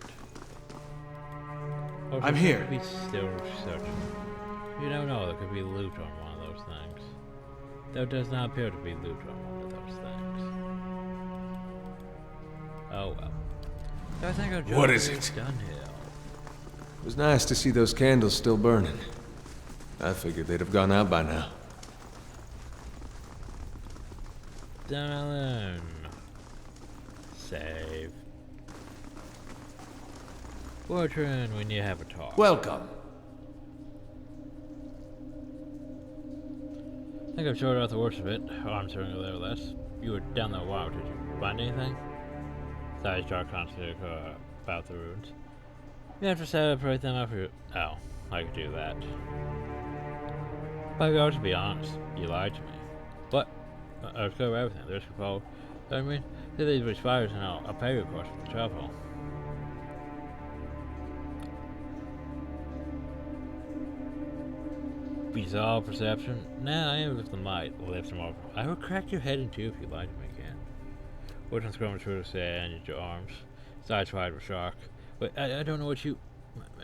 Or I'm should here. we still searching? You don't know, there could be loot on one of those things. There does not appear to be loot on one of those things. Oh well. I think our job What is is it? done here. It was nice to see those candles still burning. I figured they'd have gone out by now. Done. Save. Fortune, when you have a talk. Welcome. I think I've sorted out the worst of it. Arms turning a little less. You were down there a while, did you find anything? Size dark concept about the ruins. You have to separate them up for Oh, I could do that. But I got to be honest, you lied to me. What? I was clear everything. There's your fault. I mean, see these were spiders and I'll pay you of course for the trouble. Bizarre perception? Nah, I am with the might. Lift them over. I will crack your head in two if you lie to me again. Wooden scrumming through the sand into your arms. Sides wide with shock. Wait, I don't know what you...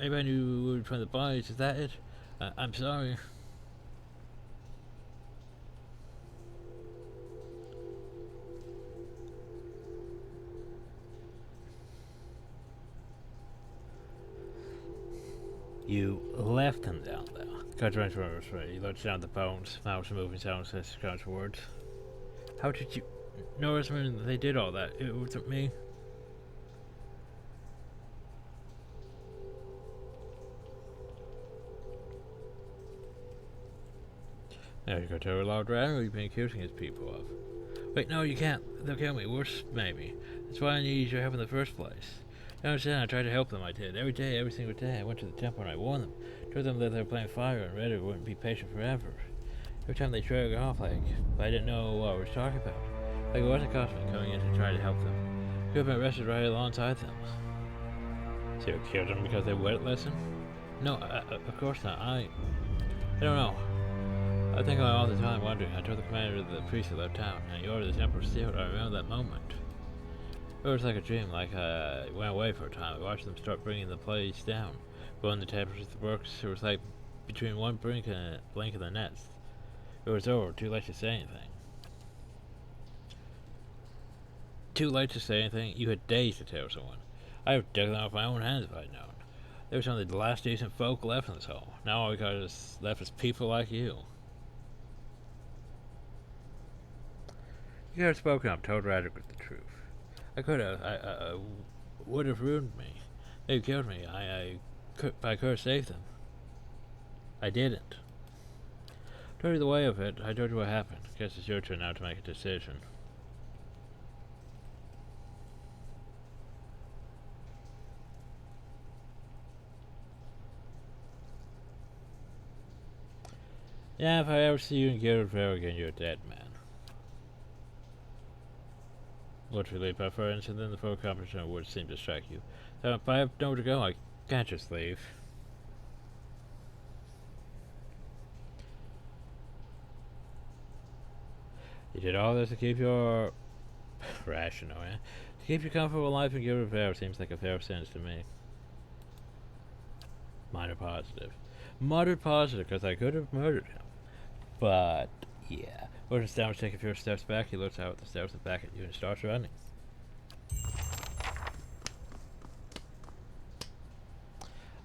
Maybe I knew we were from the bodies. Is that it? I'm sorry. You left him down there. Cut right from his way. He looked down at the bones, mouths moving sound says scratch words. How did you notice when they did all that? It wasn't me. Now you go to a loud rattle you've been accusing his people of. Wait, no, you can't. They'll kill me. Worse, maybe. That's why I needed your help in the first place. You understand? I tried to help them. I did. Every day, every single day. I went to the temple and I warned them. Told them that they were playing fire and Red wouldn't be patient forever. Every time they trailed off, like I didn't know what I was talking about. Like it wasn't cost me coming in to try to help them. Could have been arrested right alongside them. So you killed them because they wouldn't listen? No, of course not. I don't know. I think about it all the time wondering. I told the commander of the priest that left town, and he ordered the temple sealed. I remember that moment. It was like a dream, like I went away for a time. I watched them start bringing the place down. Blowing the temples with the works, it was like between one blink and the next. It was over, too late to say anything. Too late to say anything? You had days to tell someone. I would have dug them out with my own hands if I'd known. They were some of the last decent folk left in this hole. Now all we got is left is people like you. You could have spoken up, told Radric with the truth. I could have. I would have ruined me. They killed me. I could have saved them. I didn't. Told you the way of it. I told you what happened. Guess it's your turn now to make a decision. Yeah, if I ever see you in Guildfell again, you're a dead man. What relief by far and then the full accomplishment would seem to strike you. So if I have nowhere to go, I can't just leave. You did all this to keep your rational, eh? To keep your comfortable life and give repair seems like a fair sentence to me. Minor positive. Moderate positive, because I could have murdered him. But, yeah. When Stammer takes a few steps back, he looks out the steps and back at you and starts running.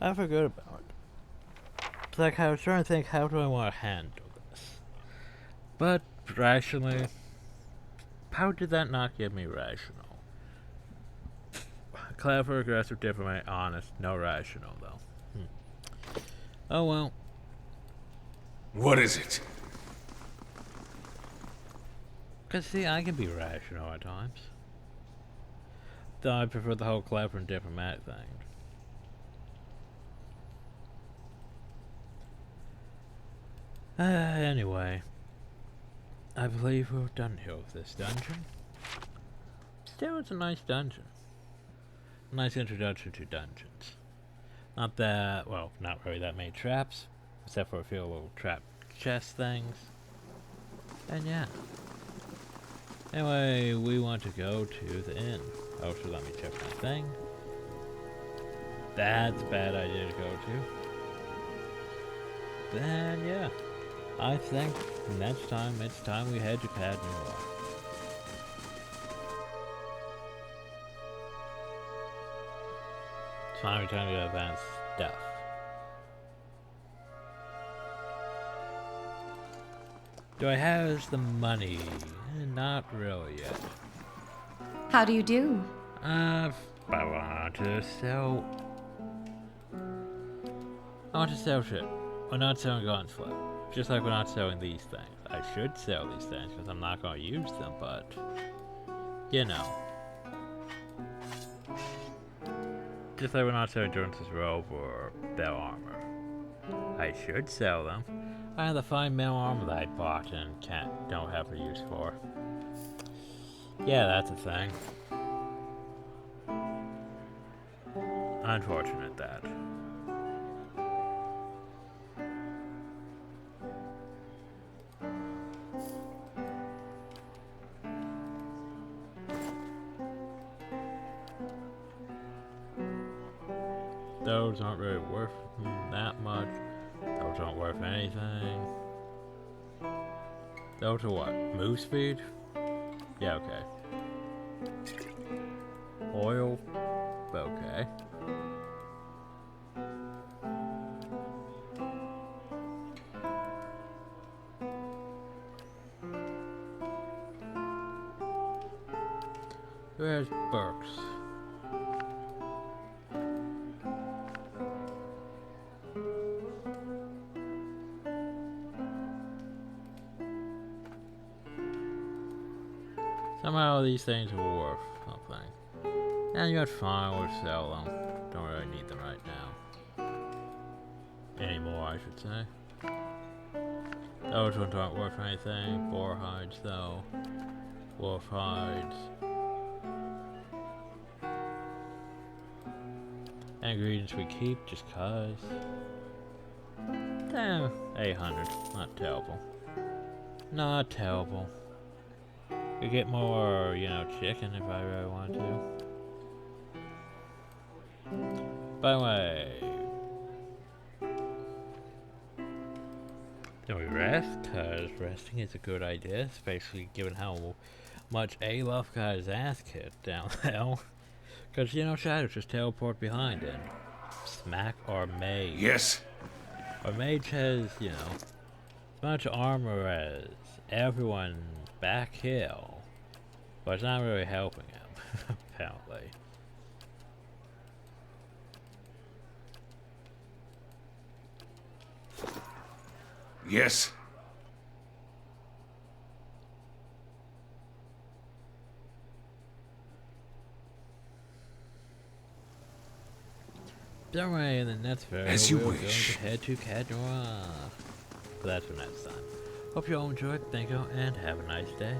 I forgot about it. It's like I was trying to think, how do I want to handle this? But, rationally, how did that not give me rational? Clever, aggressive, diplomat, honest, no rational though. Oh well. What is it? Cause see, I can be rational at times. Though I prefer the whole clever and diplomatic thing. Anyway. I believe we're done here with this dungeon. Still, it's a nice dungeon. Nice introduction to dungeons. Not that, well, not really that many traps, except for a few little trap chest things. And yeah. Anyway, we want to go to the inn. Oh, so let me check my thing. That's a bad idea to go to. Then yeah. I think next time it's time we head to Cad Noir. It's finally time to advance stuff. Do I have the money? Not really yet. How do you do? I want to sell. I want to sell shit. We're not selling Gauntlet. Just like we're not selling these things. I should sell these things because I'm not going to use them, but you know. Just like we're not selling Jones's robe or bell armor. I should sell them. I have the fine mail armor that I bought and don't have a use for. Yeah, that's a thing. Unfortunate that. Those aren't really worth that much. Those aren't worth anything. Those are what? Moose feed? Yeah, okay. Oil? Okay. Where's Burks? Somehow these things are worth something. And you're fine, we'll sell them. Don't really need them right now. Anymore, I should say. Those ones aren't worth anything. Boar hides, though. Wolf hides. Ingredients we keep just cause. Damn, 800. Not terrible. Not terrible. Could get more, you know, chicken if I really want to. By the way, do we rest? Cause resting is a good idea, especially given how much Alof got his ass kicked down there. Cause you know, Shadows just teleport behind and smack our mage. Yes? Our mage has, you know, as much armor as everyone back here, but it's not really helping him, apparently. Yes? Don't worry, in the next video, As you we're wish. going to head to Cad Noir. But that's for next time. Hope you all enjoyed, thank you, and have a nice day.